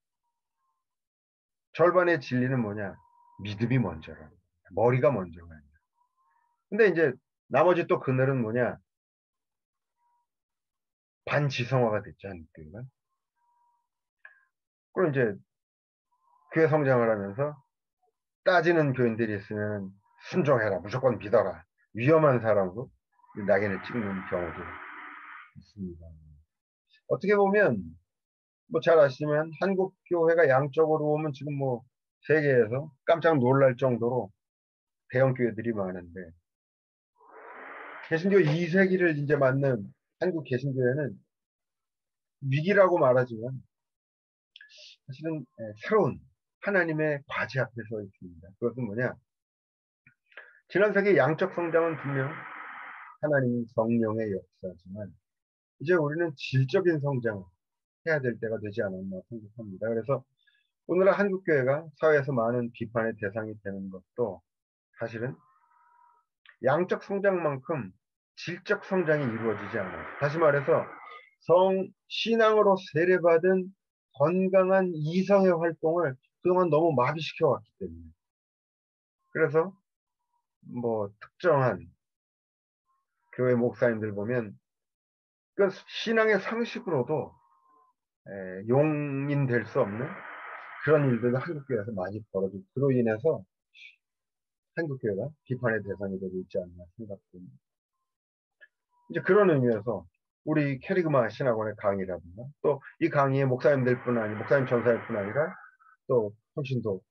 절반의 진리는 뭐냐? 믿음이 먼저라는 거예요. 머리가 먼저가 아니라. 근데 이제 나머지 또 그늘은 뭐냐? 반지성화가 됐지 않습니까? 그럼 이제 교회 성장을 하면서 따지는 교인들이 있으면 순종해라, 무조건 믿어라. 위험한 사람으로 낙인을 찍는 경우도 있습니다. 어떻게 보면 뭐 잘 아시지만 한국 교회가 양적으로 보면 지금 뭐 세계에서 깜짝 놀랄 정도로 대형 교회들이 많은데 개신교 2세기를 이제 맞는 한국 개신교회는 위기라고 말하지만 사실은 새로운 하나님의 과제 앞에 서 있습니다. 그것은 뭐냐? 지난 세기 양적 성장은 분명 하나님 성령의 역사지만 이제 우리는 질적인 성장을 해야 될 때가 되지 않았나 생각합니다. 그래서 오늘날 한국교회가 사회에서 많은 비판의 대상이 되는 것도 사실은 양적 성장만큼 질적 성장이 이루어지지 않아요. 다시 말해서 신앙으로 세례받은 건강한 이성의 활동을 그동안 너무 마비시켜 왔기 때문에. 그래서 뭐 특정한 교회 목사님들 보면 그 신앙의 상식으로도 용인될 수 없는 그런 일들도 한국교회에서 많이 벌어지고 그로 인해서 한국교회가 비판의 대상이 되고 있지 않나 생각됩니다. 이제 그런 의미에서 우리 캐리그마 신학원의 강의라든가 또 이 강의에 목사님들뿐 아니라 목사님 전사일뿐 아니라 또 훨씬도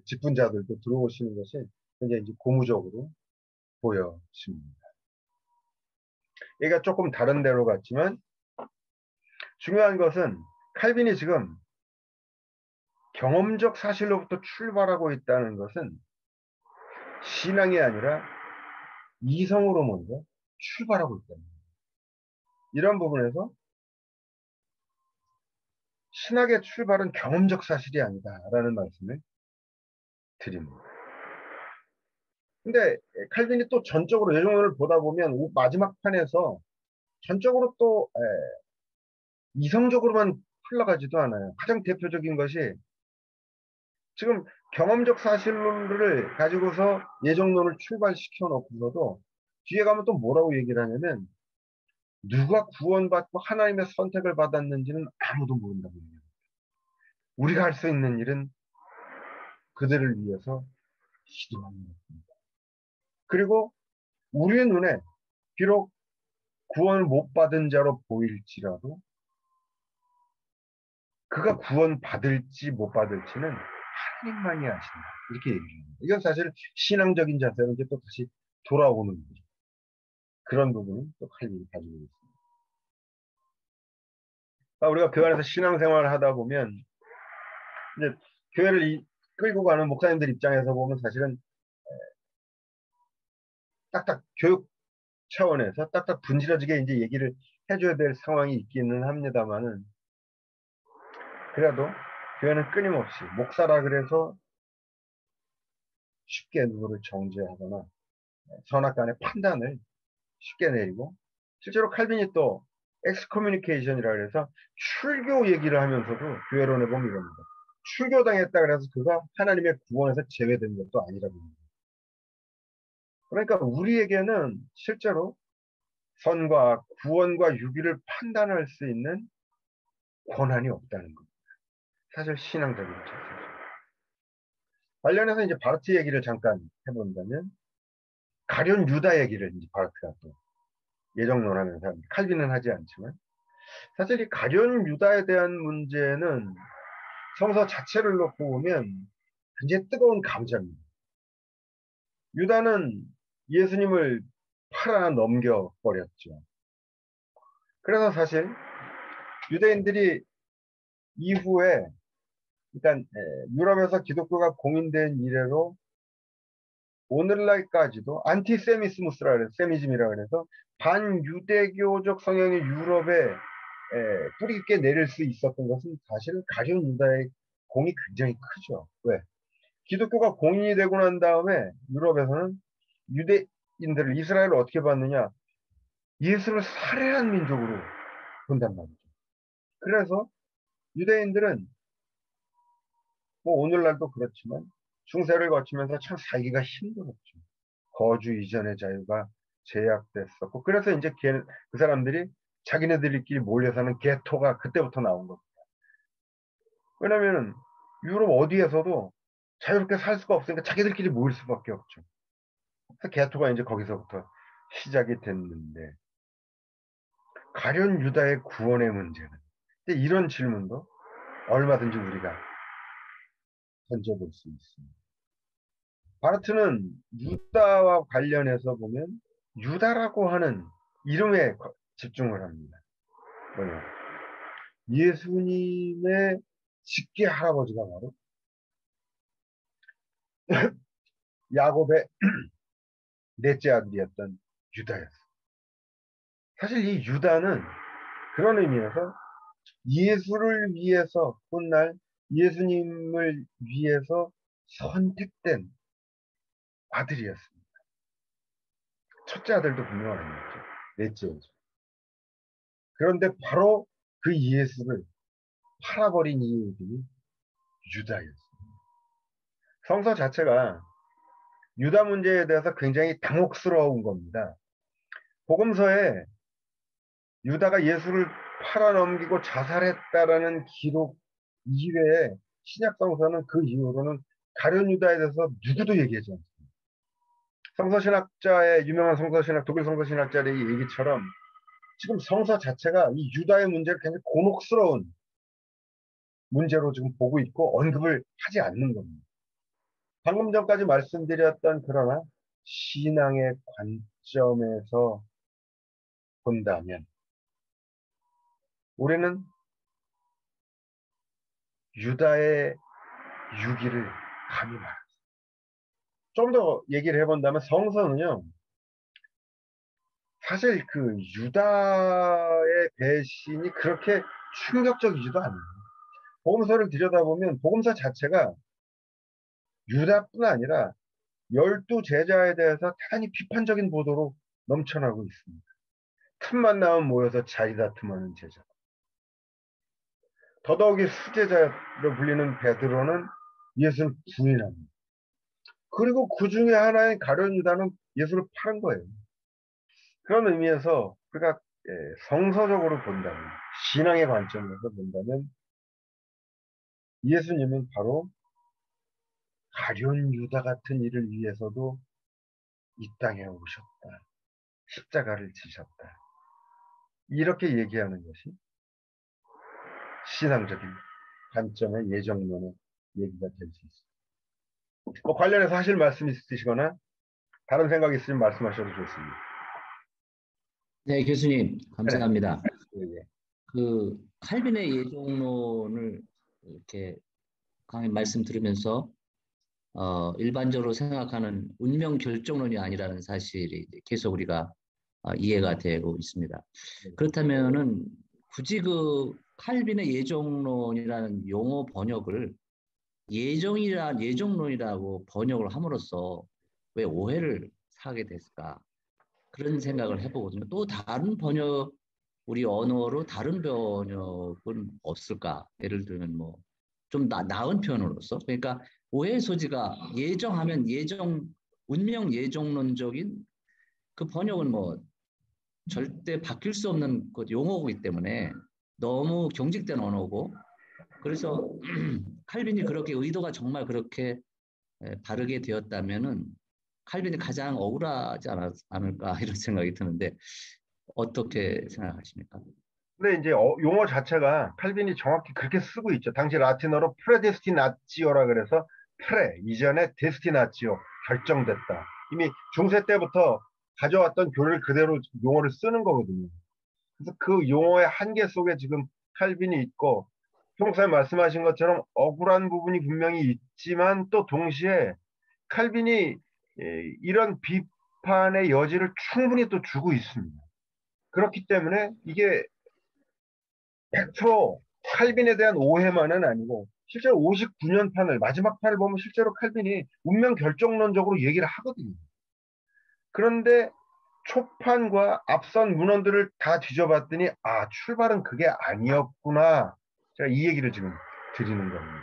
직분자들도 들어오시는 것이 굉장히 이제 고무적으로 보여집니다. 얘가 조금 다른 데로 갔지만 중요한 것은 칼빈이 지금 경험적 사실로부터 출발하고 있다는 것은 신앙이 아니라 이성으로 먼저 출발하고 있다는 거예요. 이런 부분에서 신학의 출발은 경험적 사실이 아니다라는 말씀을 드립니다. 근데 칼빈이 또 전적으로 예정론을 보다 보면 마지막 판에서 전적으로 또 이성적으로만 흘러가지도 않아요. 가장 대표적인 것이 지금 경험적 사실론을 가지고서 예정론을 출발시켜 놓고서도 뒤에 가면 또 뭐라고 얘기를 하냐면 누가 구원받고 하나님의 선택을 받았는지는 아무도 모른다고 해요. 우리가 할 수 있는 일은 그들을 위해서 기도하는 것입니다. 그리고 우리의 눈에 비록 구원을 못 받은 자로 보일지라도 그가 구원받을지 못 받을지는 하나님만이 아신다. 이렇게 얘기합니다. 이건 사실 신앙적인 자세로 이제 또 다시 돌아오는 거죠. 그런 부분은 또 칼빈이 가지고 있습니다. 우리가 교회 안에서 신앙생활을 하다 보면 이제 교회를 끌고 가는 목사님들 입장에서 보면 사실은 딱딱 교육 차원에서 딱딱 분질러지게 이제 얘기를 해줘야 될 상황이 있기는 합니다만은 그래도 교회는 끊임없이 목사라 그래서 쉽게 누구를 정죄하거나 선악간의 판단을 쉽게 내리고 실제로 칼빈이 또 엑스커뮤니케이션이라 그래서 출교 얘기를 하면서도 교회론에 보면 이겁니다. 출교당했다 그래서 그가 하나님의 구원에서 제외된 것도 아니라고 합니다. 그러니까 우리에게는 실제로 선과 악, 구원과 유기를 판단할 수 있는 권한이 없다는 겁니다. 사실 신앙적인 자세죠. 관련해서 이제 바르트 얘기를 잠깐 해본다면 가룟 유다 얘기를 이제 바르트가 또 예정론하면서 합니다. 칼빈은 하지 않지만 사실 이 가룟 유다에 대한 문제는 성서 자체를 놓고 보면 굉장히 뜨거운 감정입니다. 유다는 예수님을 팔아 넘겨버렸죠. 그래서 사실 유대인들이 이후에 일단 유럽에서 기독교가 공인된 이래로 오늘날까지도 안티세미스무스라 그래서 세미즘이라 그래서 반유대교적 성향이 유럽에 뿌리 있게 내릴 수 있었던 것은 사실 가룟 유다의 공이 굉장히 크죠. 왜? 기독교가 공인이 되고 난 다음에 유럽에서는 유대인들을 이스라엘을 어떻게 봤느냐? 예수를 살해한 민족으로 본단 말이죠. 그래서 유대인들은 뭐 오늘날도 그렇지만 중세를 거치면서 참 살기가 힘들었죠. 거주 이전의 자유가 제약됐었고 그래서 이제 그 사람들이 자기네들끼리 몰려 사는 게토가 그때부터 나온 겁니다. 왜냐면은 유럽 어디에서도 자유롭게 살 수가 없으니까 자기들끼리 모일 수밖에 없죠. 그래서 게토가 이제 거기서부터 시작이 됐는데 가룟 유다의 구원의 문제는 근데 이런 질문도 얼마든지 우리가 던져볼 수 있습니다. 바르트는 유다와 관련해서 보면 유다라고 하는 이름에 집중을 합니다. 뭐냐? 예수님의 직계 할아버지가 바로 야곱의 넷째 아들이었던 유다였어요. 사실 이 유다는 그런 의미에서 예수를 위해서 훗날 예수님을 위해서 선택된 아들이었습니다. 첫째 아들도 분명 아니었죠. 넷째였죠. 그런데 바로 그 예수를 팔아버린 이유들이 유다였습니다. 성서 자체가 유다 문제에 대해서 굉장히 당혹스러운 겁니다. 복음서에 유다가 예수를 팔아넘기고 자살했다라는 기록 이외에 신약성서는 그 이후로는 가룟 유다에 대해서 누구도 얘기하지 않습니다. 성서신학자의 유명한 성서신학 독일 성서신학자의 얘기처럼 지금 성서 자체가 이 유다의 문제를 굉장히 곤혹스러운 문제로 지금 보고 있고 언급을 하지 않는 겁니다. 방금 전까지 말씀드렸던 그러나 신앙의 관점에서 본다면 우리는 유다의 유기를 감히 말합니다. 좀 더 얘기를 해본다면 성서는요. 사실 그 유다의 배신이 그렇게 충격적이지도 않아요. 복음서를 들여다보면 복음서 자체가 유다뿐 아니라 12제자에 대해서 대단히 비판적인 보도로 넘쳐나고 있습니다. 틈만 나면 모여서 자리다툼하는 제자. 더더욱이 수제자로 불리는 베드로는 예수를 부인합니다. 그리고 그 중에 하나인 가룟 유다는 예수를 팔은 거예요. 그런 의미에서 우리가 성서적으로 본다면, 신앙의 관점에서 본다면 예수님은 바로 가룟 유다 같은 일을 위해서도 이 땅에 오셨다. 십자가를 지셨다. 이렇게 얘기하는 것이 신앙적인 관점의 예정론의 얘기가 될 수 있습니다. 관련해서 하실 말씀 있으시거나 다른 생각 있으면 말씀하셔도 좋습니다. 네, 교수님, 네. 감사합니다. 네. 그 칼빈의 예정론을 이렇게 강의 말씀 들으면서 일반적으로 생각하는 운명 결정론이 아니라는 사실이 계속 우리가 이해가 되고 있습니다. 그렇다면은 굳이 그 칼빈의 예정론이라는 용어 번역을 예정론이라고 번역을 함으로써 왜 오해를 사게 됐을까? 그런 생각을 해보거든요. 또 다른 번역, 우리 언어로 다른 번역은 없을까? 예를 들면 뭐 좀 나은 표현으로서. 그러니까 오해 소지가 예정하면 운명 예정론적인 그 번역은 뭐 절대 바뀔 수 없는 그 용어이기 때문에 너무 경직된 언어고 그래서 칼빈이 그렇게 의도가 정말 그렇게 바르게 되었다면은 칼빈이 가장 억울하지 않을까 이런 생각이 드는데 어떻게 생각하십니까? 근데 이제 용어 자체가 칼빈이 정확히 그렇게 쓰고 있죠. 당시 라틴어로 프레데스티나치오라 그래서 프레 이전에 데스티나치오 결정됐다. 이미 중세 때부터 가져왔던 교리를 그대로 용어를 쓰는 거거든요. 그래서 그 용어의 한계 속에 지금 칼빈이 있고 평소에 말씀하신 것처럼 억울한 부분이 분명히 있지만 또 동시에 칼빈이 이런 비판의 여지를 충분히 또 주고 있습니다. 그렇기 때문에 이게 100% 칼빈에 대한 오해만은 아니고 실제로 59년 판을 마지막 판을 보면 실제로 칼빈이 운명 결정론적으로 얘기를 하거든요. 그런데 초판과 앞선 문헌들을 다 뒤져봤더니 아 출발은 그게 아니었구나. 제가 이 얘기를 지금 드리는 겁니다.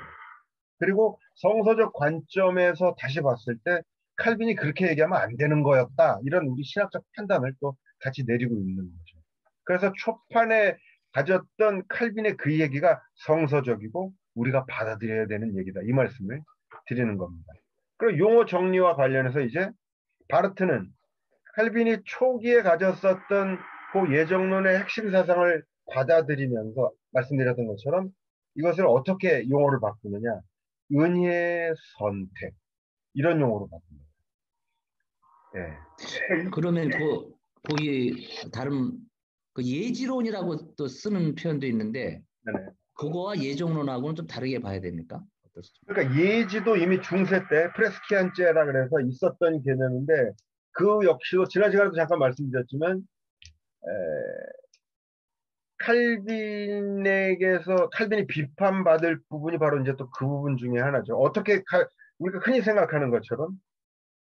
그리고 성서적 관점에서 다시 봤을 때 칼빈이 그렇게 얘기하면 안 되는 거였다. 이런 우리 신학적 판단을 또 같이 내리고 있는 거죠. 그래서 초판에 가졌던 칼빈의 그 얘기가 성서적이고 우리가 받아들여야 되는 얘기다. 이 말씀을 드리는 겁니다. 그리고 용어 정리와 관련해서 이제 바르트는 칼빈이 초기에 가졌었던 그 예정론의 핵심 사상을 받아들이면서 말씀드렸던 것처럼 이것을 어떻게 용어를 바꾸느냐. 은혜의 선택. 이런 용어로 바꿉니다. 예. 그러면 거기 다른 그 예지론이라고 또 쓰는 표현도 있는데 네네. 그거와 예정론하고는 좀 다르게 봐야 됩니까? 어떻습니까? 그러니까 예지도 이미 중세 때 프레스키안제라 그래서 있었던 개념인데 그 역시도 지난 시간에도 잠깐 말씀드렸지만 칼빈에게서 칼빈이 비판받을 부분이 바로 이제 또 그 부분 중에 하나죠. 어떻게 우리가 흔히 생각하는 것처럼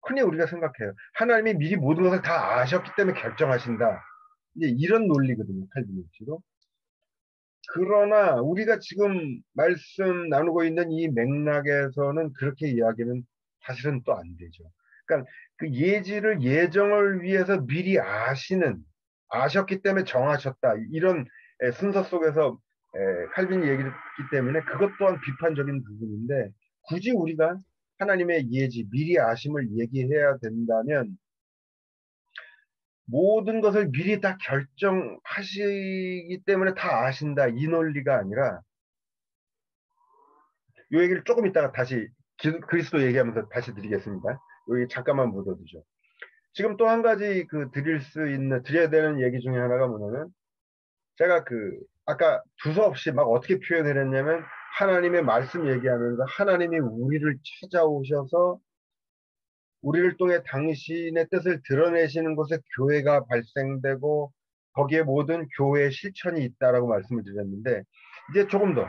흔히 우리가 생각해요. 하나님이 미리 모든 것을 다 아셨기 때문에 결정하신다. 이제 이런 논리거든요. 칼빈일지도. 그러나 우리가 지금 말씀 나누고 있는 이 맥락에서는 그렇게 이야기는 사실은 또 안 되죠. 그러니까 그 예지를 예정을 위해서 미리 아셨기 때문에 정하셨다. 이런 순서 속에서 칼빈이 얘기를 했기 때문에 그것 또한 비판적인 부분인데 굳이 우리가 하나님의 예지, 미리 아심을 얘기해야 된다면 모든 것을 미리 다 결정하시기 때문에 다 아신다. 이 논리가 아니라 이 얘기를 조금 이따가 다시 그리스도 얘기하면서 다시 드리겠습니다. 여기 잠깐만 묻어두죠. 지금 또 한 가지 드려야 되는 얘기 중에 하나가 뭐냐면 제가 아까 두서없이 막 어떻게 표현을 했냐면 하나님의 말씀 얘기하면서 하나님이 우리를 찾아오셔서 우리를 통해 당신의 뜻을 드러내시는 곳에 교회가 발생되고 거기에 모든 교회의 실천이 있다라고 말씀을 드렸는데 이제 조금 더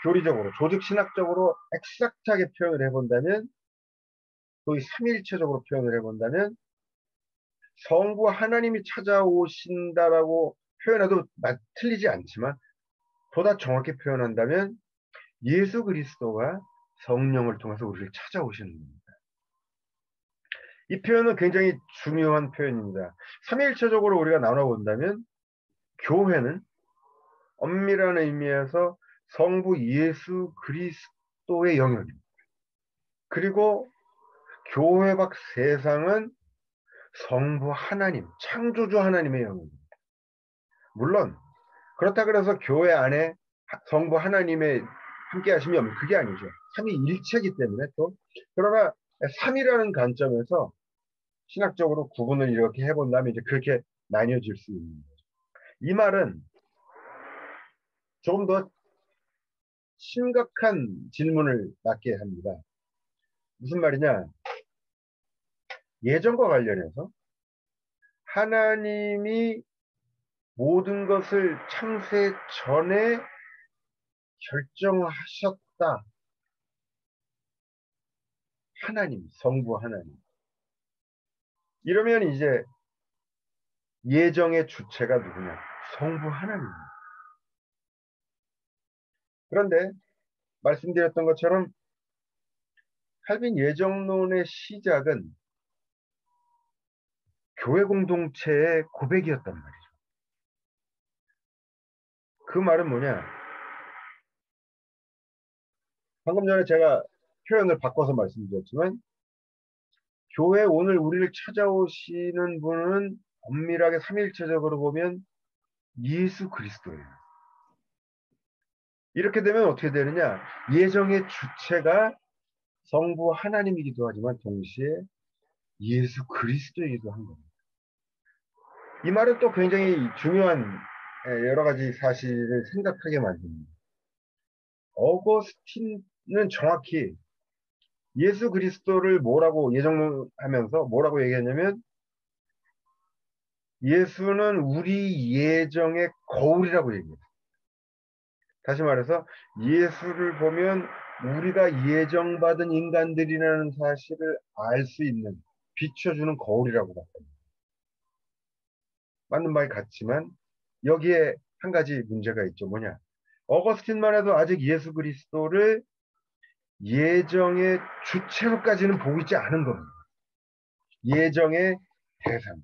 교리적으로 조직 신학적으로 엑삭트하게 표현을 해본다면 거의 삼위일체적으로 표현을 해본다면 성부 하나님이 찾아오신다라고 표현해도 틀리지 않지만 보다 정확히 표현한다면 예수 그리스도가 성령을 통해서 우리를 찾아오시는 겁니다. 이 표현은 굉장히 중요한 표현입니다. 삼위일체적으로 우리가 나눠본다면 교회는 엄밀한 의미에서 성부 예수 그리스도의 영역입니다. 그리고 교회 밖 세상은 성부 하나님, 창조주 하나님의 영역입니다. 물론 그렇다 그래서 교회 안에 성부 하나님의 함께 하심이 없는 그게 아니죠. 삼위일체이기 때문에 또 그러나 삼이라는 관점에서 신학적으로 구분을 이렇게 해본다면 이제 그렇게 나뉘어질 수 있는 거죠. 이 말은 조금 더 심각한 질문을 낳게 합니다. 무슨 말이냐? 예전과 관련해서 하나님이 모든 것을 창세 전에 결정하셨다. 하나님, 성부 하나님. 이러면 이제 예정의 주체가 누구냐? 성부 하나님입니다. 그런데 말씀드렸던 것처럼 칼빈 예정론의 시작은 교회 공동체의 고백이었단 말이죠. 그 말은 뭐냐? 방금 전에 제가 표현을 바꿔서 말씀드렸지만 교회 오늘 우리를 찾아오시는 분은 엄밀하게 삼일체적으로 보면 예수 그리스도예요. 이렇게 되면 어떻게 되느냐? 예정의 주체가 성부 하나님이기도 하지만 동시에 예수 그리스도이기도 한 겁니다. 이 말은 또 굉장히 중요한 여러 가지 사실을 생각하게 만듭니다. 어거스틴은 정확히 예수 그리스도를 뭐라고 예정하면서 뭐라고 얘기했냐면 예수는 우리 예정의 거울이라고 얘기해요. 다시 말해서 예수를 보면 우리가 예정받은 인간들이라는 사실을 알 수 있는 비춰주는 거울이라고 봤습니다. 맞는 말이 같지만 여기에 한 가지 문제가 있죠. 뭐냐? 어거스틴만 해도 아직 예수 그리스도를 예정의 주체로까지는 보고 있지 않은 겁니다. 예정의 대상.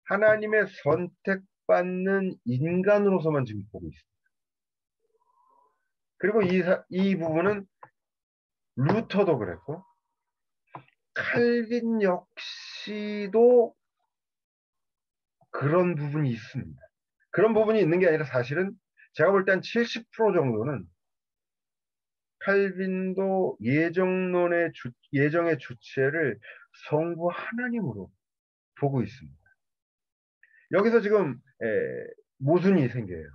하나님의 선택받는 인간으로서만 지금 보고 있습니다. 그리고 이 부분은 루터도 그랬고 칼빈 역시도 그런 부분이 있습니다. 그런 부분이 있는 게 아니라 사실은 제가 볼 때 한 70% 정도는 칼빈도 예정의 주체를 성부 하나님으로 보고 있습니다. 여기서 지금 모순이 생겨요.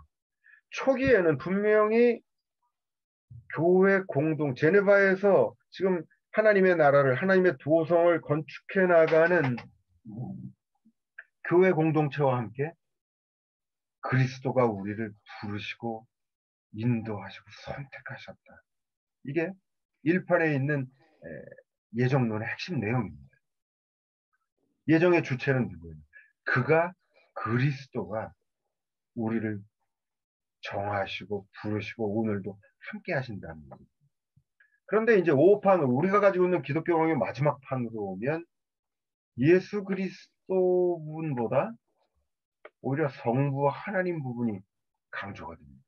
초기에는 분명히 교회 공동 제네바에서 지금 하나님의 나라를 하나님의 도성을 건축해 나가는 교회 공동체와 함께 그리스도가 우리를 부르시고 인도하시고 선택하셨다. 이게 1편에 있는 예정론의 핵심 내용입니다. 예정의 주체는 누구예요? 그리스도가 우리를 정하시고 부르시고 오늘도 함께 하신다는 겁니다. 그런데 이제 5판, 우리가 가지고 있는 기독교 강의 마지막 판으로 오면 예수 그리스도 부분보다 오히려 성부와 하나님 부분이 강조가 됩니다.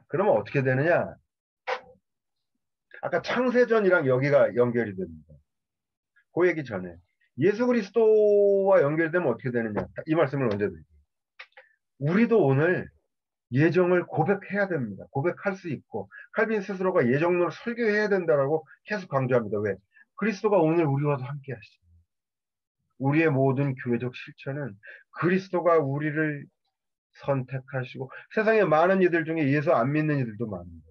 그러면 어떻게 되느냐? 아까 창세전이랑 여기가 연결이 됩니다. 그 얘기 전에 예수 그리스도와 연결되면 어떻게 되느냐? 이 말씀을 먼저 드릴게요. 우리도 오늘 예정을 고백해야 됩니다. 고백할 수 있고 칼빈 스스로가 예정론을 설교해야 된다라고 계속 강조합니다. 왜? 그리스도가 오늘 우리와도 함께 하시죠. 우리의 모든 교회적 실천은 그리스도가 우리를 선택하시고 세상에 많은 이들 중에 예수 안 믿는 이들도 많은데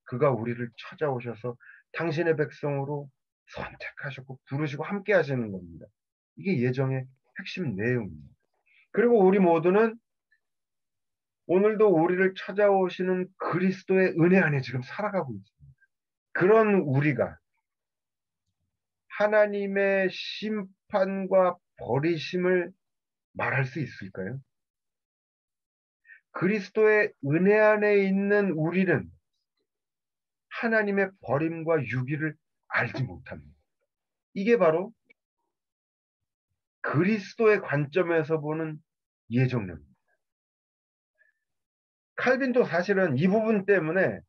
그가 우리를 찾아오셔서 당신의 백성으로 선택하셨고 부르시고 함께 하시는 겁니다. 이게 예정의 핵심 내용입니다. 그리고 우리 모두는 오늘도 우리를 찾아오시는 그리스도의 은혜 안에 지금 살아가고 있습니다. 그런 우리가 하나님의 심판과 버리심을 말할 수 있을까요? 그리스도의 은혜 안에 있는 우리는 하나님의 버림과 유기를 알지 못합니다. 이게 바로 그리스도의 관점에서 보는 예정론입니다. 칼빈도 사실은 이 부분 때문에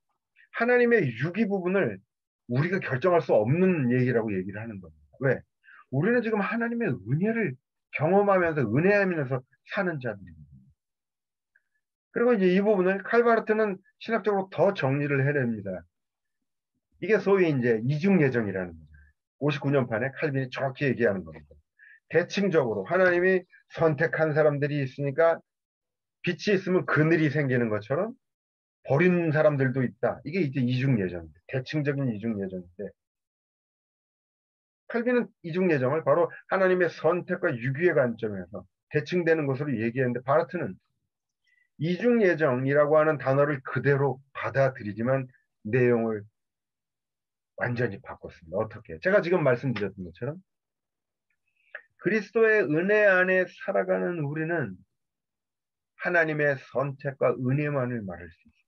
하나님의 유기 부분을 우리가 결정할 수 없는 얘기라고 얘기를 하는 겁니다. 왜? 우리는 지금 하나님의 은혜를 경험하면서 은혜하면서 사는 자들입니다. 그리고 이제 이 부분을 칼바르트는 신학적으로 더 정리를 해냅니다. 이게 소위 이제 이중 예정이라는 거죠. 59년판에 칼빈이 정확히 얘기하는 겁니다. 대칭적으로 하나님이 선택한 사람들이 있으니까 빛이 있으면 그늘이 생기는 것처럼 버린 사람들도 있다. 이게 이제 이중 예정입니다. 대칭적인 이중 예정인데 칼빈은 이중 예정을 바로 하나님의 선택과 유기의 관점에서 대칭되는 것으로 얘기했는데 바르트는 이중 예정이라고 하는 단어를 그대로 받아들이지만 내용을 완전히 바꿨습니다. 어떻게? 제가 지금 말씀드렸던 것처럼 그리스도의 은혜 안에 살아가는 우리는 하나님의 선택과 은혜만을 말할 수 있습니다.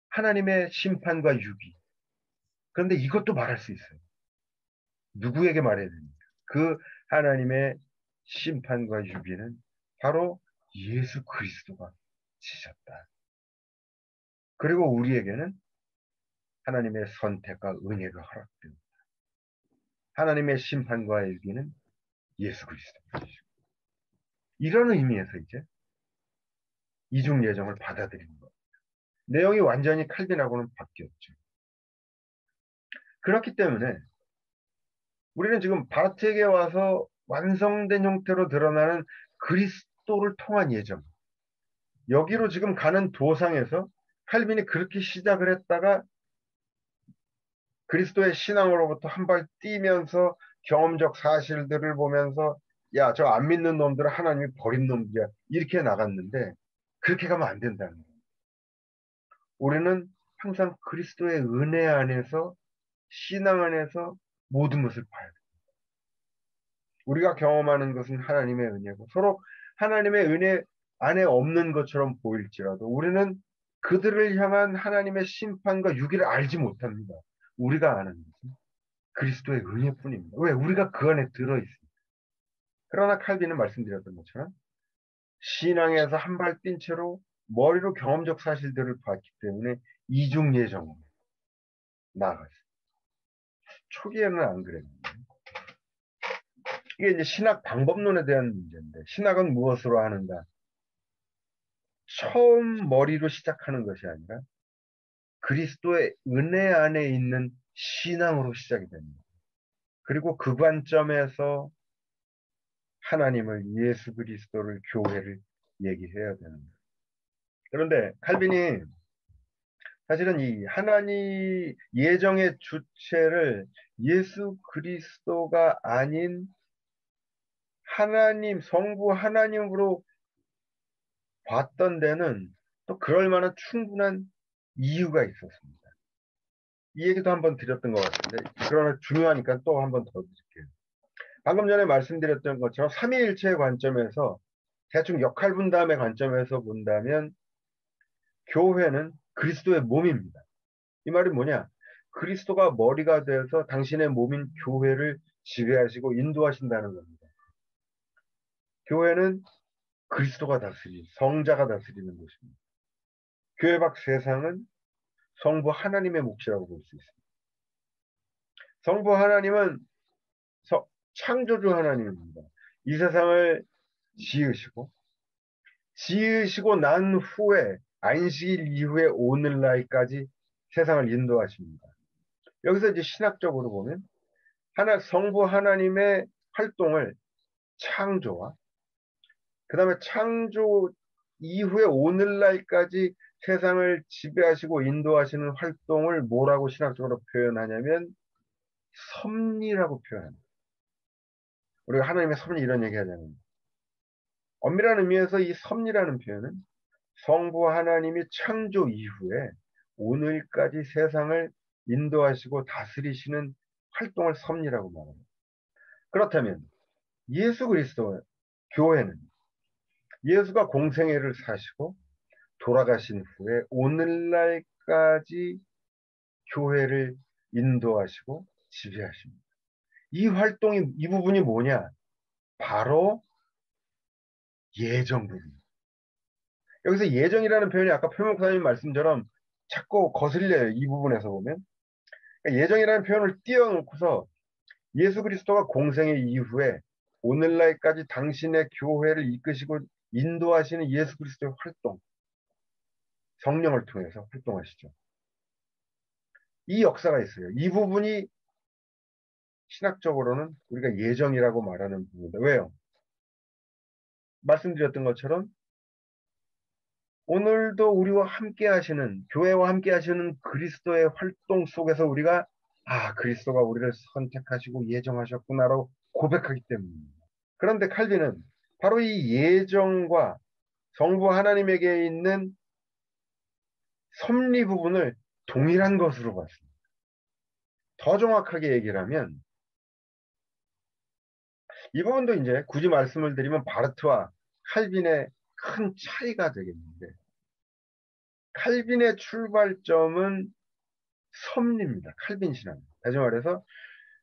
하나님의 심판과 유기. 그런데 이것도 말할 수 있어요. 누구에게 말해야 됩니까? 그 하나님의 심판과 유비는 바로 예수 그리스도가 지셨다. 그리고 우리에게는 하나님의 선택과 은혜가 허락됩니다. 하나님의 심판과 유비는 예수 그리스도가 지시고, 이런 의미에서 이제 이중 예정을 받아들이는 것. 내용이 완전히 칼빈하고는 바뀌었죠. 그렇기 때문에 우리는 지금 바르트에게 와서 완성된 형태로 드러나는 그리스도를 통한 예정, 여기로 지금 가는 도상에서 칼빈이 그렇게 시작을 했다가 그리스도의 신앙으로부터 한 발 뛰면서 경험적 사실들을 보면서 야, 저 안 믿는 놈들은 하나님이 버린 놈들이야, 이렇게 나갔는데 그렇게 가면 안 된다는 거예요. 우리는 항상 그리스도의 은혜 안에서, 신앙 안에서 모든 것을 봐야 돼요. 우리가 경험하는 것은 하나님의 은혜고, 서로 하나님의 은혜 안에 없는 것처럼 보일지라도 우리는 그들을 향한 하나님의 심판과 유기를 알지 못합니다. 우리가 아는 것은 그리스도의 은혜뿐입니다. 왜? 우리가 그 안에 들어있습니다. 그러나 칼빈은 말씀드렸던 것처럼 신앙에서 한 발 뛴 채로 머리로 경험적 사실들을 봤기 때문에 이중 예정으로 나아갔어요. 초기에는 안 그랬는데. 이게 이제 신학 방법론에 대한 문제인데, 신학은 무엇으로 하는가? 처음 머리로 시작하는 것이 아니라 그리스도의 은혜 안에 있는 신앙으로 시작이 됩니다. 그리고 그 관점에서 하나님을, 예수 그리스도를, 교회를 얘기해야 됩니다. 그런데 칼빈이 사실은 이 하나님 예정의 주체를 예수 그리스도가 아닌 하나님, 성부 하나님으로 봤던 데는 또 그럴 만한 충분한 이유가 있었습니다. 이 얘기도 한번 드렸던 것 같은데, 그러나 중요하니까 또 한번 더 드릴게요. 방금 전에 말씀드렸던 것처럼 삼위일체의 관점에서, 대충 역할 분담의 관점에서 본다면 교회는 그리스도의 몸입니다. 이 말이 뭐냐? 그리스도가 머리가 되어서 당신의 몸인 교회를 지배하시고 인도하신다는 겁니다. 교회는 그리스도가 성자가 다스리는 것입니다. 교회 밖 세상은 성부 하나님의 몫이라고 볼 수 있습니다. 성부 하나님은 창조주 하나님입니다. 이 세상을 지으시고 난 후에, 안식일 이후에 오늘날까지 세상을 인도하십니다. 여기서 이제 신학적으로 보면 성부 하나님의 활동을 창조와 그 다음에 창조 이후에 오늘날까지 세상을 지배하시고 인도하시는 활동을 뭐라고 신학적으로 표현하냐면 섭리라고 표현합니다. 우리가 하나님의 섭리 이런 얘기 하잖아요. 엄밀한 의미에서 이 섭리라는 표현은 성부 하나님이 창조 이후에 오늘까지 세상을 인도하시고 다스리시는 활동을 섭리라고 말합니다. 그렇다면 예수 그리스도 교회는 예수가 공생애를 사시고 돌아가신 후에 오늘날까지 교회를 인도하시고 지배하십니다. 이 부분이 뭐냐? 바로 예정 부분입니다. 여기서 예정이라는 표현이 아까 표목사님 말씀처럼 자꾸 거슬려요. 이 부분에서 보면. 그러니까 예정이라는 표현을 띄워놓고서 예수 그리스도가 공생애 이후에 오늘날까지 당신의 교회를 이끄시고 인도하시는 예수 그리스도의 활동, 성령을 통해서 활동하시죠. 이 역사가 있어요. 이 부분이 신학적으로는 우리가 예정이라고 말하는 부분입니다. 왜요? 말씀드렸던 것처럼 오늘도 우리와 함께 하시는, 교회와 함께 하시는 그리스도의 활동 속에서 우리가 그리스도가 우리를 선택하시고 예정하셨구나라고 고백하기 때문입니다. 그런데 칼빈은 바로 이 예정과 성부 하나님에게 있는 섭리 부분을 동일한 것으로 봤습니다. 더 정확하게 얘기를 하면 이 부분도 이제 굳이 말씀을 드리면 바르트와 칼빈의 큰 차이가 되겠는데, 칼빈의 출발점은 섭리입니다. 칼빈 신학. 다시 말해서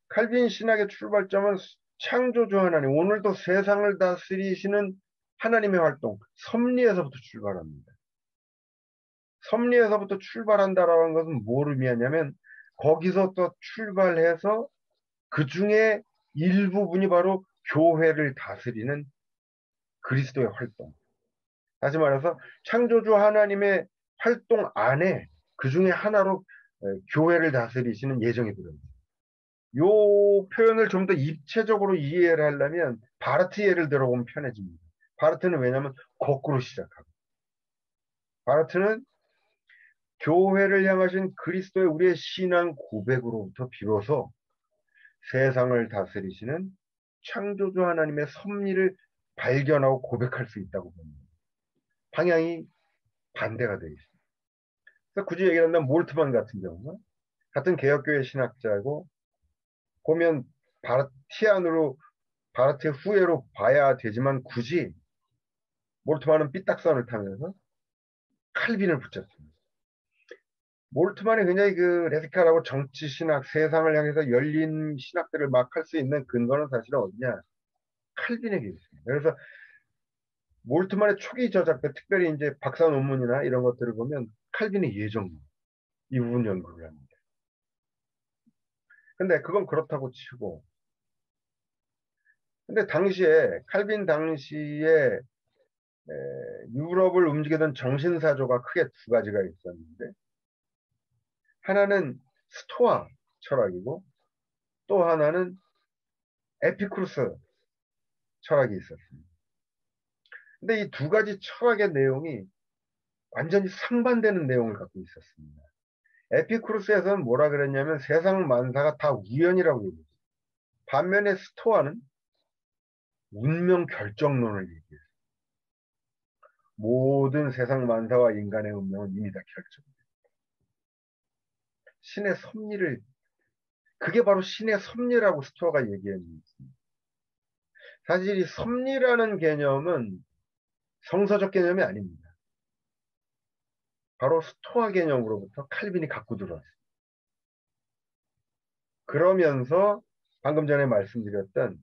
칼빈 신학의 출발점은 창조주 하나님, 오늘도 세상을 다스리시는 하나님의 활동, 섭리에서부터 출발합니다. 섭리에서부터 출발한다라는 것은 뭐를 의미하냐면 거기서 또 출발해서 그 중에 일부분이 바로 교회를 다스리는 그리스도의 활동. 다시 말해서 창조주 하나님의 활동 안에 그 중에 하나로 교회를 다스리시는 예정이 들어있습니다. 요 표현을 좀 더 입체적으로 이해를 하려면 바르트 예를 들어보면 편해집니다. 바르트는 왜냐하면 거꾸로 시작하고 바르트는 교회를 향하신 그리스도의 우리의 신앙 고백으로부터 비로소 세상을 다스리시는 창조주 하나님의 섭리를 발견하고 고백할 수 있다고 봅니다. 방향이 반대가 되어 있습니다. 그래서 굳이 얘기하면 몰트만 같은 경우 같은 개혁교회 신학자고 보면 바르티안으로 바르트의 후예로 봐야 되지만 굳이 몰트만은 삐딱선을 타면서 칼빈을 붙였습니다. 몰트만이 굉장히 그 레디칼하고 정치 신학, 세상을 향해서 열린 신학들을 막 할 수 있는 근거는 사실은 어디냐? 칼빈에게 있습니다. 그래서 몰트만의 초기 저작들, 특별히 이제 박사 논문이나 이런 것들을 보면 칼빈의 예정 이 부분 연구를 합니다. 근데 그건 그렇다고 치고, 근데 당시에 칼빈 당시에 유럽을 움직이던 정신사조가 크게 두 가지가 있었는데 하나는 스토아 철학이고 또 하나는 에피쿠르스 철학이 있었습니다. 근데 이 두 가지 철학의 내용이 완전히 상반되는 내용을 갖고 있었습니다. 에피쿠르스에서는 뭐라 그랬냐면 세상 만사가 다 우연이라고 얘기했어요. 반면에 스토아는 운명 결정론을 얘기했어요. 모든 세상 만사와 인간의 운명은 이미 다 결정돼. 신의 섭리를 그게 바로 신의 섭리라고 스토아가 얘기했습니다. 사실 이 섭리라는 개념은 성서적 개념이 아닙니다. 바로 스토아 개념으로부터 칼빈이 갖고 들어왔어요. 그러면서 방금 전에 말씀드렸던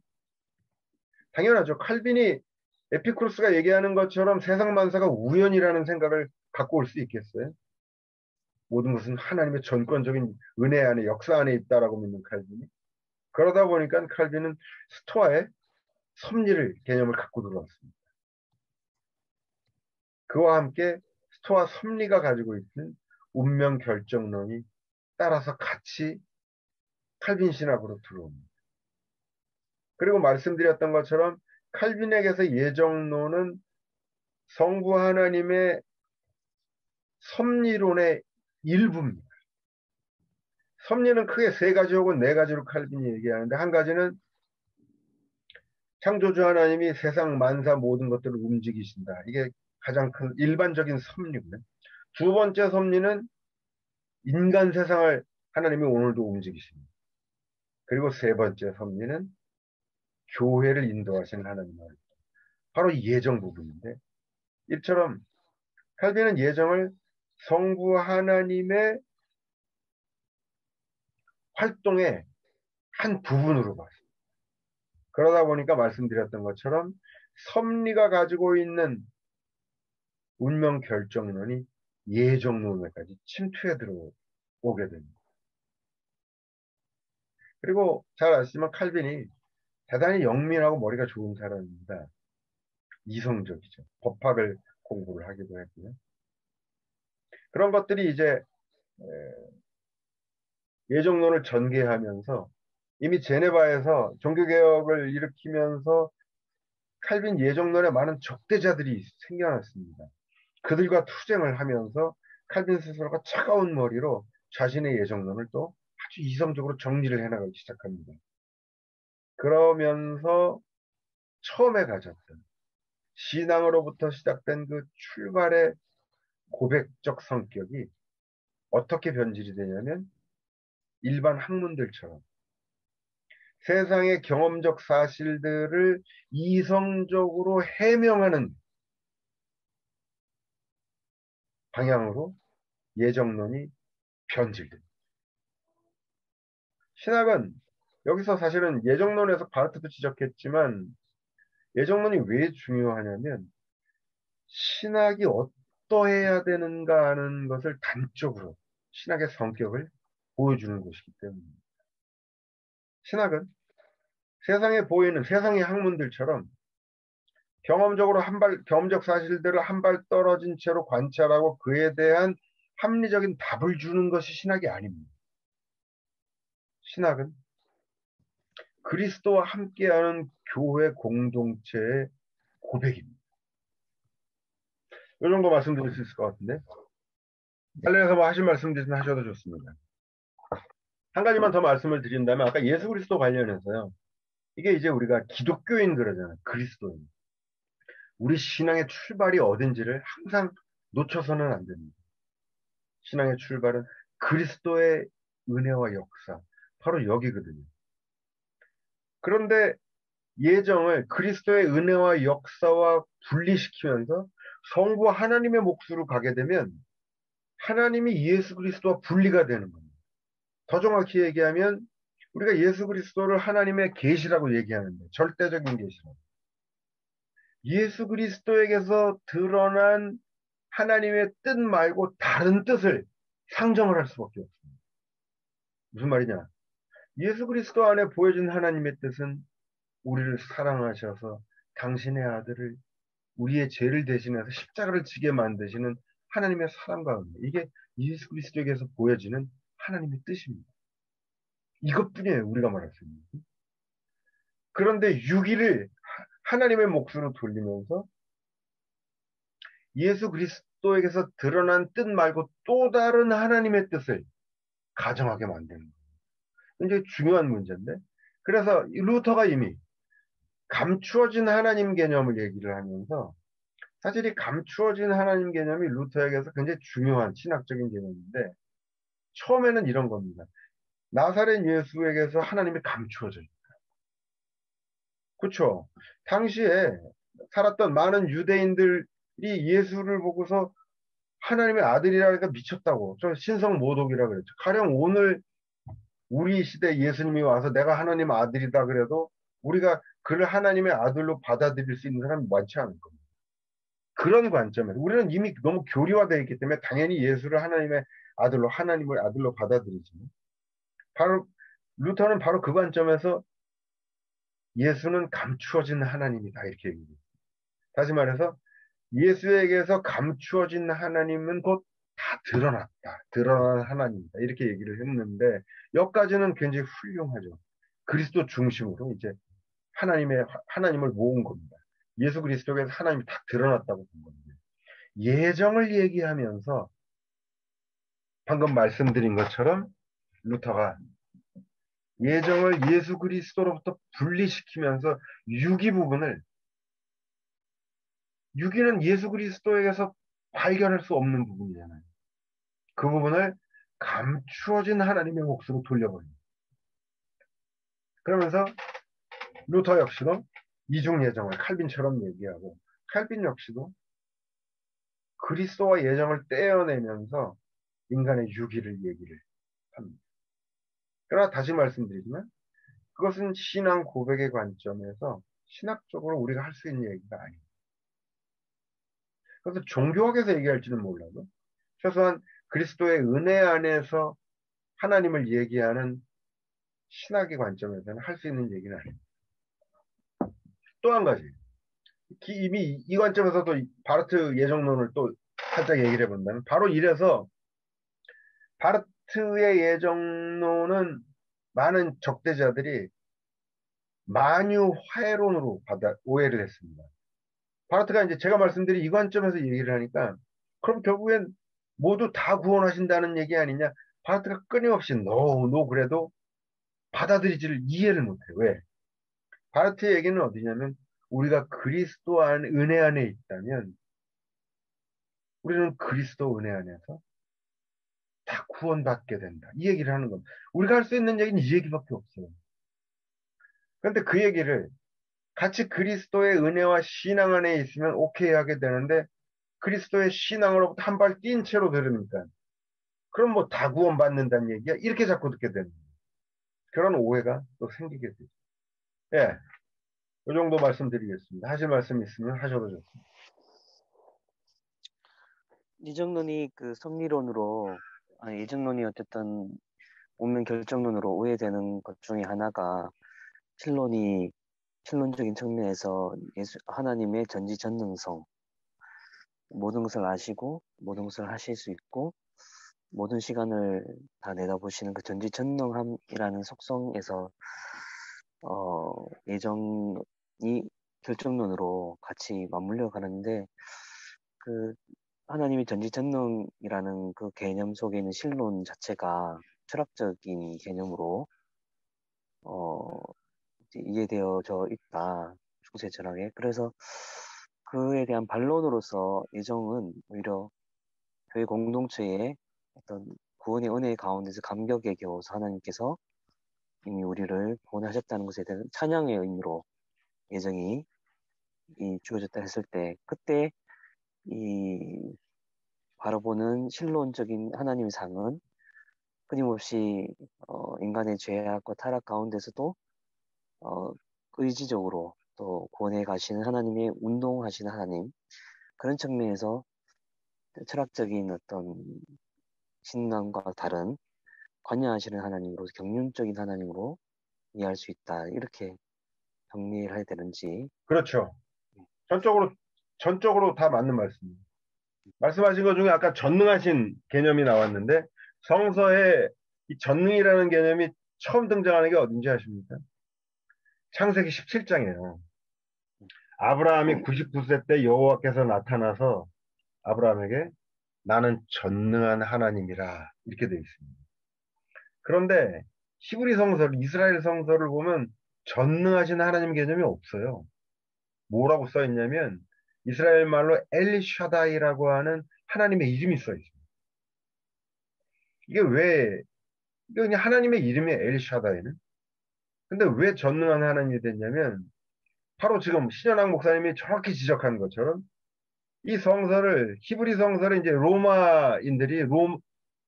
당연하죠. 칼빈이 에피쿠로스가 얘기하는 것처럼 세상 만사가 우연이라는 생각을 갖고 올 수 있겠어요? 모든 것은 하나님의 전권적인 은혜 안에 역사 안에 있다라고 믿는 칼빈이 그러다 보니까 칼빈은 스토아의 섭리를 개념을 갖고 들어왔습니다. 그와 함께 스토아 섭리가 가지고 있는 운명 결정론이 따라서 같이 칼빈 신학으로 들어옵니다. 그리고 말씀드렸던 것처럼 칼빈에게서 예정론은 성부 하나님의 섭리론의 일부입니다. 섭리는 크게 세 가지 혹은 네 가지로 칼빈이 얘기하는데 한 가지는 창조주 하나님이 세상 만사 모든 것들을 움직이신다. 이게 가장 큰 일반적인 섭리고요. 두 번째 섭리는 인간 세상을 하나님이 오늘도 움직이십니다. 그리고 세 번째 섭리는 교회를 인도하시는 하나님의 바로 예정 부분인데 이처럼 칼빈은 예정을 성부 하나님의 활동의 한 부분으로 봤습니다. 그러다 보니까 말씀드렸던 것처럼 섭리가 가지고 있는 운명 결정론이 예정론에까지 침투해 들어오게 됩니다. 그리고 잘 아시지만 칼빈이 대단히 영민하고 머리가 좋은 사람입니다. 이성적이죠. 법학을 공부를 하기도 했고요. 그런 것들이 이제 예정론을 전개하면서 이미 제네바에서 종교개혁을 일으키면서 칼빈 예정론에 많은 적대자들이 생겨났습니다. 그들과 투쟁을 하면서 칼빈 스스로가 차가운 머리로 자신의 예정론을 또 아주 이성적으로 정리를 해나가기 시작합니다. 그러면서 처음에 가졌던 신앙으로부터 시작된 그 출발의 고백적 성격이 어떻게 변질이 되냐면 일반 학문들처럼 세상의 경험적 사실들을 이성적으로 해명하는 방향으로 예정론이 변질됩니다. 신학은 여기서 사실은 예정론에서 바르트도 지적했지만 예정론이 왜 중요하냐면 신학이 어떠해야 되는가 하는 것을 단적으로 신학의 성격을 보여주는 것이기 때문입니다. 신학은 세상에 보이는 세상의 학문들처럼 경험적으로 경험적 사실들을 한 발 떨어진 채로 관찰하고 그에 대한 합리적인 답을 주는 것이 신학이 아닙니다. 신학은 그리스도와 함께하는 교회 공동체의 고백입니다. 이 정도 말씀드릴 수 있을 것 같은데 관련해서 뭐 하실 말씀 있으면 하셔도 좋습니다. 한 가지만 더 말씀을 드린다면 아까 예수 그리스도 관련해서요. 이게 이제 우리가 기독교인 그러잖아요. 그리스도인. 우리 신앙의 출발이 어딘지를 항상 놓쳐서는 안 됩니다. 신앙의 출발은 그리스도의 은혜와 역사. 바로 여기거든요. 그런데 예정을 그리스도의 은혜와 역사와 분리시키면서 성부 하나님의 몫으로 가게 되면 하나님이 예수 그리스도와 분리가 되는 겁니다. 더 정확히 얘기하면 우리가 예수 그리스도를 하나님의 계시라고 얘기하는데 절대적인 계시라고. 예수 그리스도에게서 드러난 하나님의 뜻 말고 다른 뜻을 상정을 할 수밖에 없습니다. 무슨 말이냐? 예수 그리스도 안에 보여진 하나님의 뜻은 우리를 사랑하셔서 당신의 아들을 우리의 죄를 대신해서 십자가를 지게 만드시는 하나님의 사랑과 은혜. 이게 예수 그리스도에게서 보여지는 하나님의 뜻입니다. 이것뿐이에요. 우리가 말할 수 있는. 그런데 유기를 하나님의 몫으로 돌리면서 예수 그리스도에게서 드러난 뜻 말고 또 다른 하나님의 뜻을 가정하게 만드는 거예요. 굉장히 중요한 문제인데 그래서 루터가 이미 감추어진 하나님 개념을 얘기를 하면서 사실 이 감추어진 하나님 개념이 루터에게서 굉장히 중요한 신학적인 개념인데 처음에는 이런 겁니다. 나사렛 예수에게서 하나님이 감추어져 있다. 그렇죠? 당시에 살았던 많은 유대인들이 예수를 보고서 하나님의 아들이라니까 미쳤다고. 저 신성 모독이라 그랬죠. 가령 오늘 우리 시대 예수님이 와서 내가 하나님 아들이다 그래도 우리가 그를 하나님의 아들로 받아들일 수 있는 사람이 많지 않을 겁니다. 그런 관점에서 우리는 이미 너무 교리화되어 있기 때문에 당연히 예수를 하나님의 아들로 하나님을 아들로 받아들이지만 바로 루터는 바로 그 관점에서 예수는 감추어진 하나님이다 이렇게 얘기해요. 다시 말해서 예수에게서 감추어진 하나님은 곧 다 드러났다. 드러난 하나님이다. 이렇게 얘기를 했는데 여기까지는 굉장히 훌륭하죠. 그리스도 중심으로 이제 하나님을 모은 겁니다. 예수 그리스도에서 하나님이 다 드러났다고 본 겁니다. 예정을 얘기하면서 방금 말씀드린 것처럼 루터가 예정을 예수 그리스도로부터 분리시키면서 유기 부분을 유기는 예수 그리스도에게서 발견할 수 없는 부분이잖아요. 그 부분을 감추어진 하나님의 몫으로 돌려버립니다. 그러면서 루터 역시도 이중 예정을 칼빈처럼 얘기하고 칼빈 역시도 그리스도와 예정을 떼어내면서 인간의 유기를 얘기를 합니다. 그러나 다시 말씀드리지만 그것은 신앙 고백의 관점에서 신학적으로 우리가 할 수 있는 얘기가 아닙니다. 그래서 종교학에서 얘기할지는 몰라도 최소한 그리스도의 은혜 안에서 하나님을 얘기하는 신학의 관점에서는 할 수 있는 얘기는 아닙니다. 또 한 가지 이미 이 관점에서도 바르트 예정론을 또 살짝 얘기를 해본다면 바로 이래서 바르트의 예정론은 많은 적대자들이 만유화해론으로 오해를 했습니다. 바르트가 이제 제가 말씀드린 이 관점에서 얘기를 하니까 그럼 결국엔 모두 다 구원하신다는 얘기 아니냐? 바르트가 끊임없이 노 그래도 받아들이지를 이해를 못해요. 왜? 바르트의 얘기는 어디냐면 우리가 그리스도 은혜 안에 있다면 우리는 그리스도 은혜 안에서 다 구원받게 된다. 이 얘기를 하는 겁니다. 우리가 할 수 있는 얘기는 이 얘기밖에 없어요. 그런데 그 얘기를 같이 그리스도의 은혜와 신앙 안에 있으면 오케이 하게 되는데 그리스도의 신앙으로부터 한 발 뛴 채로 들으니까 그럼 뭐 다 구원받는다는 얘기야? 이렇게 자꾸 듣게 됩니다. 그런 오해가 또 생기게 되죠. 예, 이 정도 말씀드리겠습니다. 하실 말씀 있으면 하셔도 좋습니다. 이정론이 그 성리론으로, 아니, 이정론이 어쨌든 운명 결정론으로 오해되는 것 중에 하나가 신론이, 신론적인 측면에서 하나님의 전지전능성, 모든 것을 아시고 모든 것을 하실 수 있고 모든 시간을 다 내다보시는 그 전지전능함이라는 속성에서 예정이 결정론으로 같이 맞물려 가는데, 그 하나님이 전지전능이라는 그 개념 속에 있는 신론 자체가 철학적인 개념으로 어, 이제 이해되어져 있다, 중세 철학에. 그래서 그에 대한 반론으로서 예정은 오히려 교회 공동체의 어떤 구원의 은혜 가운데서 감격에 겨워서 하나님께서 이미 우리를 구원하셨다는 것에 대한 찬양의 의미로 예정이 주어졌다 했을 때, 그때 이 바라보는 신론적인 하나님의 상은 끊임없이 인간의 죄악과 타락 가운데서도 어, 의지적으로 또 구원해 가시는 하나님의 운동하시는 하나님, 그런 측면에서 철학적인 어떤 신앙과 다른 관여하시는 하나님으로, 경륜적인 하나님으로 이해할 수 있다, 이렇게 정리를 해야 되는지. 그렇죠. 전적으로 다 맞는 말씀입니다. 말씀하신 것 중에 아까 전능하신 개념이 나왔는데, 성서에 이 전능이라는 개념이 처음 등장하는 게 어딘지 아십니까? 창세기 17장이에요. 아브라함이 99세 때 여호와께서 나타나서 아브라함에게 나는 전능한 하나님이라 이렇게 되어 있습니다. 그런데 히브리 성서, 이스라엘 성서를 보면 전능하신 하나님 개념이 없어요. 뭐라고 써 있냐면 이스라엘 말로 엘샤다이라고 하는 하나님의 이름이 써 있습니다. 이게 왜, 이게 그냥 하나님의 이름이에요, 엘샤다이는. 근데 왜 전능한 하나님이 됐냐면 바로 지금 신현학 목사님이 정확히 지적한 것처럼 이 성서를, 히브리 성서를 이제 로마인들이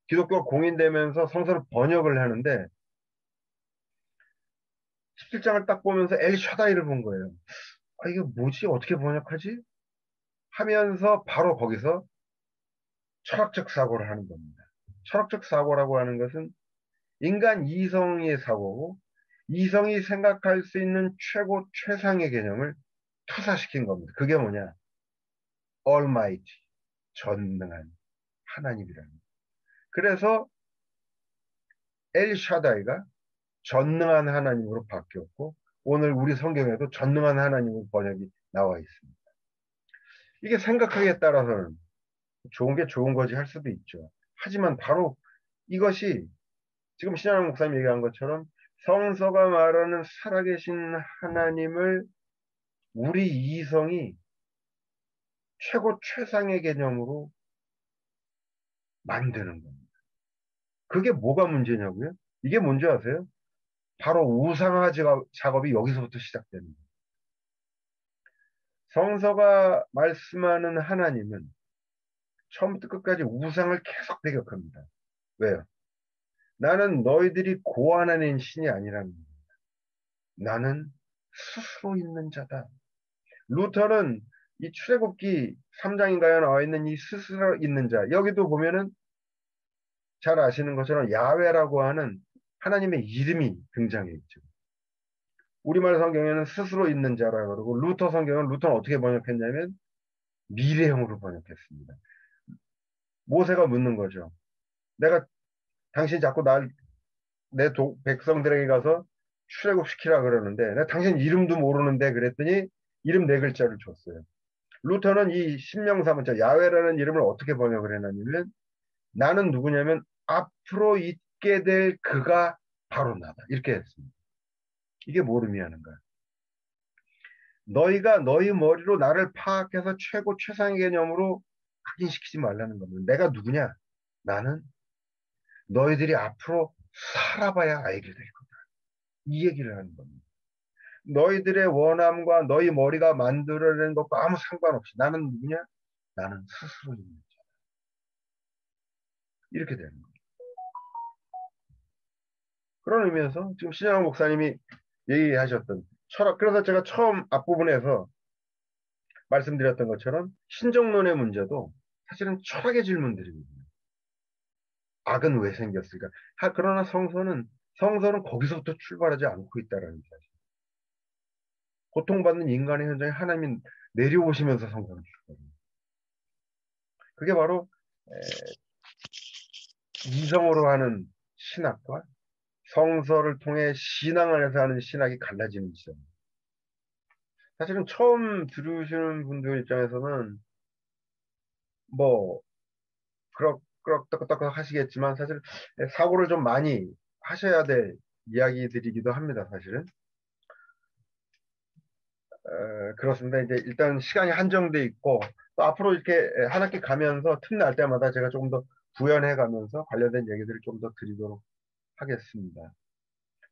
기독교가 공인되면서 성서를 번역을 하는데 17장을 딱 보면서 엘샤다이를 본 거예요. 아, 이게 뭐지? 어떻게 번역하지? 하면서 바로 거기서 철학적 사고를 하는 겁니다. 철학적 사고라고 하는 것은 인간 이성의 사고고, 이성이 생각할 수 있는 최고 최상의 개념을 투사시킨 겁니다. 그게 뭐냐? Almighty, 전능한 하나님이라는 거예요. 그래서 엘샤다이가 전능한 하나님으로 바뀌었고, 오늘 우리 성경에도 전능한 하나님으로 번역이 나와 있습니다. 이게 생각하기에 따라서는 좋은 게 좋은 거지 할 수도 있죠. 하지만 바로 이것이 지금 신현영 목사님 얘기한 것처럼 성서가 말하는 살아계신 하나님을 우리 이성이 최고 최상의 개념으로 만드는 겁니다. 그게 뭐가 문제냐고요? 이게 뭔지 아세요? 바로 우상화 작업이 여기서부터 시작되는 거예요. 성서가 말씀하는 하나님은 처음부터 끝까지 우상을 계속 배격합니다. 왜요? 나는 너희들이 고안하는 신이 아니라는 겁니다. 나는 스스로 있는 자다. 루터는 이 출애굽기 3장인가에 나와 있는 이 스스로 있는 자, 여기도 보면은 잘 아시는 것처럼 야훼라고 하는 하나님의 이름이 등장해 있죠. 우리말 성경에는 스스로 있는 자라 그러고, 루터 성경은 루터는 어떻게 번역했냐면 미래형으로 번역했습니다. 모세가 묻는 거죠. 내가 당신 자꾸 내 백성들에게 가서 출애굽시키라 그러는데 내가 당신 이름도 모르는데 그랬더니 이름 네 글자를 줬어요. 루터는 이 신명사문자 야훼라는 이름을 어떻게 번역을 해놨냐면 나는 누구냐면 앞으로 있게 될 그가 바로 나다. 이렇게 했습니다. 이게 뭘 의미하는가? 너희가 너희 머리로 나를 파악해서 최고 최상의 개념으로 각인시키지 말라는 겁니다. 내가 누구냐? 나는 너희들이 앞으로 살아봐야 알게 될 거다. 이 얘기를 하는 겁니다. 너희들의 원함과 너희 머리가 만들어낸 것과 아무 상관없이 나는 누구냐? 나는 스스로 있는 자. 이렇게 되는 겁니다. 그런 의미에서 지금 신영학 목사님이 얘기하셨던 철학, 그래서 제가 처음 앞부분에서 말씀드렸던 것처럼 신정론의 문제도 사실은 철학의 질문들입니다. 악은 왜 생겼을까? 그러나 성서는 거기서부터 출발하지 않고 있다라는 사실. 고통받는 인간의 현장에 하나님이 내려오시면서 성서는 출발합니다. 그게 바로 이성으로 하는 신학과 성서를 통해 신앙 안에서 하는 신학이 갈라지는 지점. 사실은 처음 들으시는 분들 입장에서는 뭐 그럭떡떡 하시겠지만 사실 사고를 좀 많이 하셔야 될 이야기들이기도 합니다. 사실은. 그렇습니다. 이제 일단 시간이 한정돼 있고 또 앞으로 이렇게 한 학기 가면서 틈날 때마다 제가 조금 더 구현해 가면서 관련된 얘기들을 좀 더 드리도록 하겠습니다.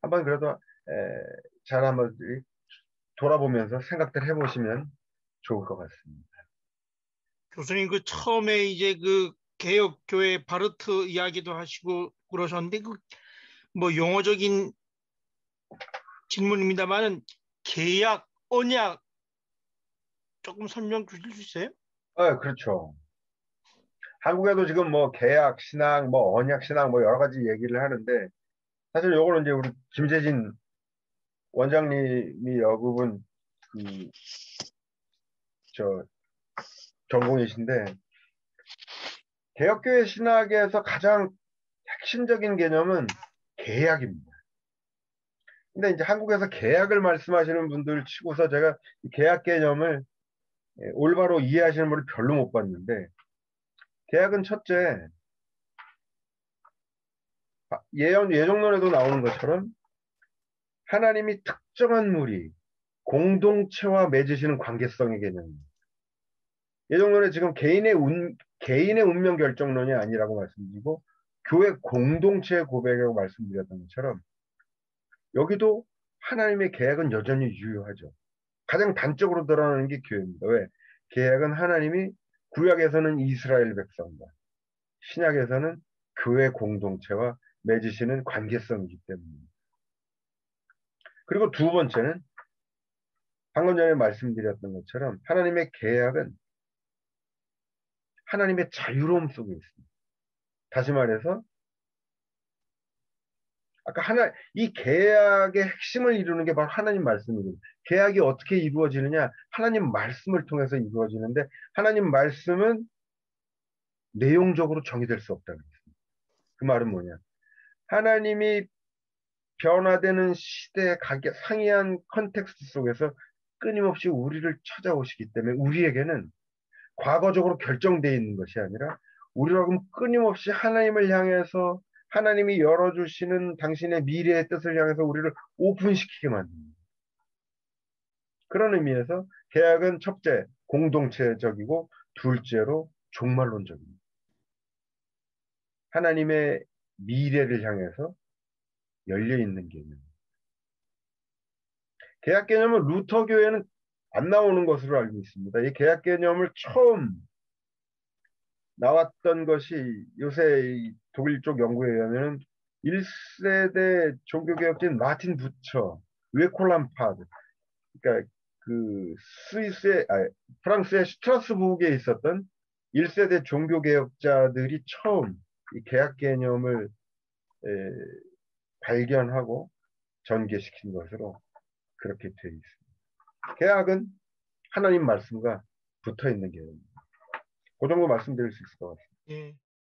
한번 그래도 잘 한번 돌아보면서 생각들 해보시면 좋을 것 같습니다. 교수님 그 처음에 이제 그 개혁교회 바르트 이야기도 하시고 그러셨는데 그 뭐 용어적인 질문입니다만은 계약, 언약 조금 설명 주실 수 있어요? 그렇죠. 한국에도 지금 뭐 계약 신앙, 뭐 언약 신앙, 뭐 여러 가지 얘기를 하는데 사실 요거는 이제 우리 김재진 원장님이 여급은 저 전공이신데 개혁교회 신학에서 가장 핵심적인 개념은 계약입니다. 근데 이제 한국에서 계약을 말씀하시는 분들 치고서 제가 이 계약 개념을 올바로 이해하시는 분을 별로 못 봤는데 계약은 첫째 예정론에도 나오는 것처럼 하나님이 특정한 무리 공동체와 맺으시는 관계성의 개념입니다. 예정론에 지금 개인의 운명 결정론이 아니라고 말씀드리고 교회 공동체의 고백이라고 말씀드렸던 것처럼 여기도 하나님의 계약은 여전히 유효하죠. 가장 단적으로 드러나는 게 교회입니다. 왜? 계약은 하나님이 구약에서는 이스라엘 백성과 신약에서는 교회 공동체와 맺으시는 관계성이기 때문입니다. 그리고 두 번째는 방금 전에 말씀드렸던 것처럼 하나님의 계약은 하나님의 자유로움 속에 있습니다. 다시 말해서 아까 이 계약의 핵심을 이루는 게 바로 하나님 말씀이거든요. 계약이 어떻게 이루어지느냐? 하나님 말씀을 통해서 이루어지는데 하나님 말씀은 내용적으로 정의될 수 없다는 것입니다. 그 말은 뭐냐? 하나님이 변화되는 시대의 상이한 컨텍스트 속에서 끊임없이 우리를 찾아오시기 때문에 우리에게는 과거적으로 결정되어 있는 것이 아니라 우리가 끊임없이 하나님을 향해서 하나님이 열어주시는 당신의 미래의 뜻을 향해서 우리를 오픈시키게 만듭니다. 그런 의미에서 계약은 첫째, 공동체적이고 둘째로 종말론적입니다. 하나님의 미래를 향해서 열려있는 개념. 계약 개념은 루터 교회는 안 나오는 것으로 알고 있습니다. 이 계약 개념을 처음 나왔던 것이 요새 독일 쪽 연구에 의하면 1세대 종교개혁진 마틴 부처, 웨콜람 파드, 그러니까 프랑스의 슈트라스부르크에 있었던 1세대 종교개혁자들이 처음 이 계약 개념을 발견하고 전개시킨 것으로 그렇게 되어 있습니다. 계약은 하나님 말씀과 붙어 있는 개념입니다. 그 정도 말씀드릴 수 있을 것 같습니다. 예.